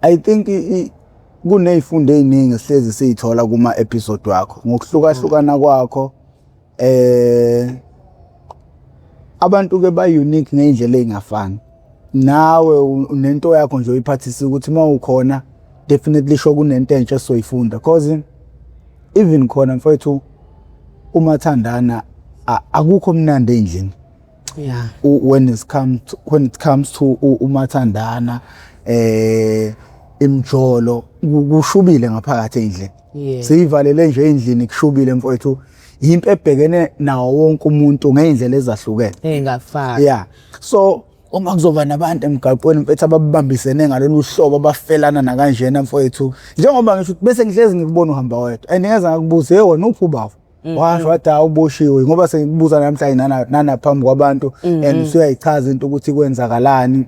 I think kunezifundo eziningi sihlezi siyithola kuma episode wakho ngokuhlukahlukana kwakho abantu ke ba unique ngeindlela ezingafani nawe unento yakho nje uyiphathisa ukuthi mawukhona definitely sho kunento entsha soyifunda because even khona mfowethu umathandana akukho mnandi endlini. Yeah. When it comes to umathandana imjolo kushubile ngaphakathi endlini. Siyivalele nje endlini kushubile mfowethu. Yimpe ebhekene nawo wonke umuntu ngeindlela ezahlukene. Engafani. Yeah. So uma kuzoba nabantu emgaqweni mfethu ababambisene ngalolu hlobo abafelana na kanjena mfowethu. Njengoba ngisho bese ngihlezi ngikubona uhamba wedwa. Andingeza ngakubuza hey wena uphi ubaba? Washo wathi awuboshiwe ngoba sengikubuza namhlanje nana phambi kwabantu and usuyayichaza into ukuthi kwenzakalani.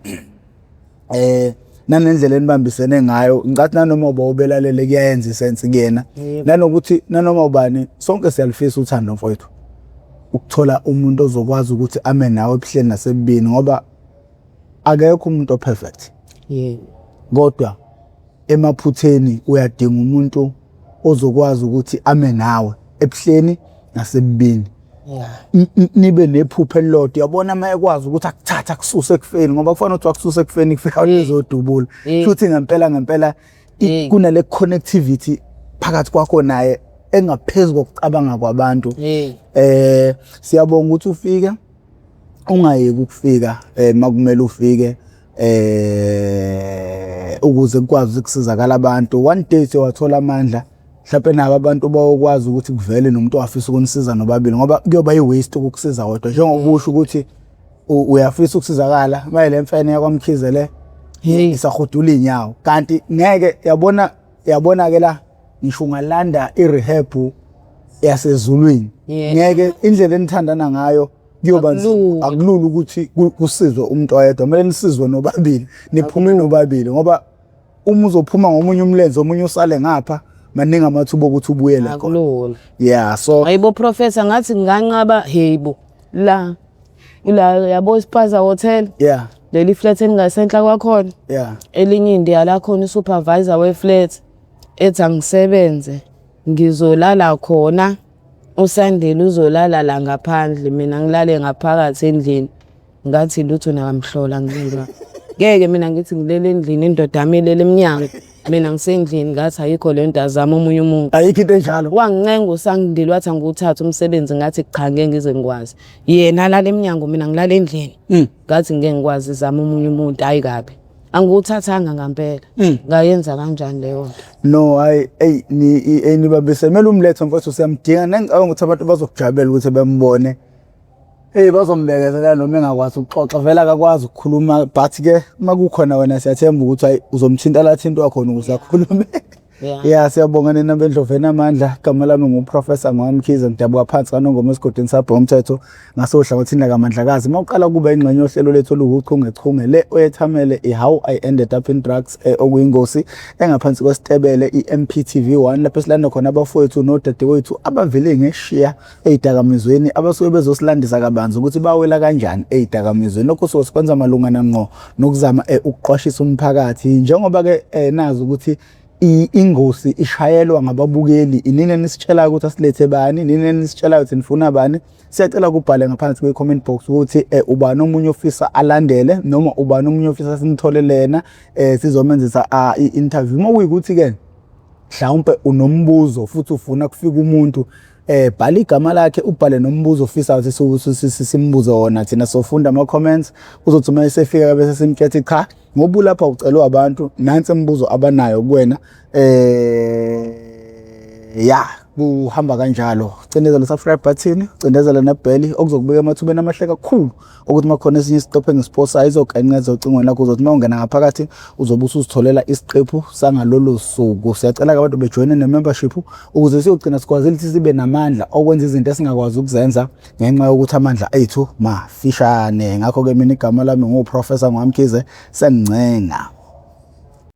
nanendlela enibambisene ngayo ngicathi nanoma uba ubelalele kuyayenza isense kuyena nanokuthi nanoma ubani sonke siyalifisa uthando mfowethu ukuthola umuntu ozokwazi ukuthi ame nawe ebuhleni nasebubini ngoba akekho umuntu operfect kodwa emaphutheni uyadinga umuntu ozokwazi ukuthi ame nawe ebuhleni nasebubini nibe nephupho elilodwa yabona uma ekwazi ukuthi akuthatha akususe ekufeni ngoba kufanele ukuthi akususe ekufeni kufika lezodubula futhi ngempela kunale connectivity phakathi kwakho naye engaphezulu kokucabanga kwabantu siyabonga ukuthi ufike ungayeki ukufika makumele ufike ukuze ukwazi ukusizakala abantu one day sewathola amandla mhlawumbe nabo abantu bayokwazi ukuthi kuvele nomuntu owafisa ukunisiza nobabili ngoba kuyoba i-waste ukukusiza wedwa njengokusho ukuthi uyafisa ukusizakala mayile mfene yakwamkhize le isahudula inyawo kanti ngeke yabona ke la ngisho ungalanda i-rehab yasezulwini ngeke indlela enithandana ngayo kuyoba akulula ukuthi kusizwe umuntu oyedwa kumele nisizwe nobabili niphume nobabili ngoba uma uzophuma ngomunye umlenze omunye usale ngapha maningi amathuba ukuthi ubuyele khona so hayibo professor ngathi nganqaba hayibo la yabo Spaza Hotel leli flat engasenhla kwakhona elinye indiya la khona usupervisor we-flat ethi angisebenze ngizolala khona uSandile uzolala la ngaphandle mina ngilale ngaphakathi endlini ngathi lutho nakamhlola ngizwa ngeke mina ngithi ngilele endlini indoda amilele eminyango mina ngisendlini ngathi ayikho lento azama omunye umuntu ayikho into enjalo wangincenga uSandile wathi anguthatha umsebenzi ngathi cha ngeke ngize ngikwazi yena lala eminyango mina ngilala endlini ngathi ngeke ngikwazi izama omunye umuntu hayi kabi anguthathanga ngempela ngayenza kanjani leyo no nibambise kumele umlethe mfowethu siyamdinga nengicabanga ukuthi abantu bazokujabela ukuthi bembone bazombekezela noma engakwazi ukuxoxa vele akakwazi ukukhuluma but ke makukhona wena siyathemba ukuthi uzomthinta la thinto wakhona ukuze akhulume siyabonga nina bendloveni amandla igama lami nguprofessor Mwamkhize ngidabuka phansi kaNongoma esigodini sabho umthetho ngasohlangothini kaMandlakazi mawuqala kuba ingxenye yohlelo lethu oluwuchungechunge le oyethamele how I ended up in drugs okuyingosi engaphansi kwesitebele iMPTV1 lapho silanda khona abafowethu nodadewethu abavele ngeshiya ezidakamizweni abasuke bezosilandisa kabanzi ukuthi bawela kanjani ezidakamizweni lokho sikwenza malungana ngqo nokuzama ukuqwashisa umphakathi njengoba ke nazi ukuthi ingosi ishayelwa ngababukeli inini nisitshela ukuthi asilethe bani inini nisitshela ukuthi nifuna bani siyacela kubhale ngaphansi kwe-comment box ukuthi ubani omunye ofisa alandele noma ubani omunye ofisa sinitholelena sizomenzisa i-interview mawuyikuthi ke mhlawumbe unombuzo futhi ufuna kufika umuntu bhala igama lakhe ubhale nombuzo ofisa ukuthi simbuze wona thina sofunda ama-comments uzothi uma esefika bese simkhethe cha ngoba lapha ucelwa abantu nansi imibuzo abanayo kuwena kuhamba kanjalo cindezela subscribe button cindezela nebheli okuzokubeka emathubeni amahle kakhulu ukuthi makhona esinye isiqephu engisposa izoganceza ocingweni lakho uzothi mawungena ngaphakathi uzobe usuzitholela isiqephu sangalolu suku siyacela abantu bejoine ne-membership ukuze siyogcina sikwazile ukuthi sibe namandla okwenza izinto esingakwazi ukuzenza ngenxa yokuthi amandla ethu mafishane ngakho ke mina igama lami nguprofessor Mwamkhize sengincenga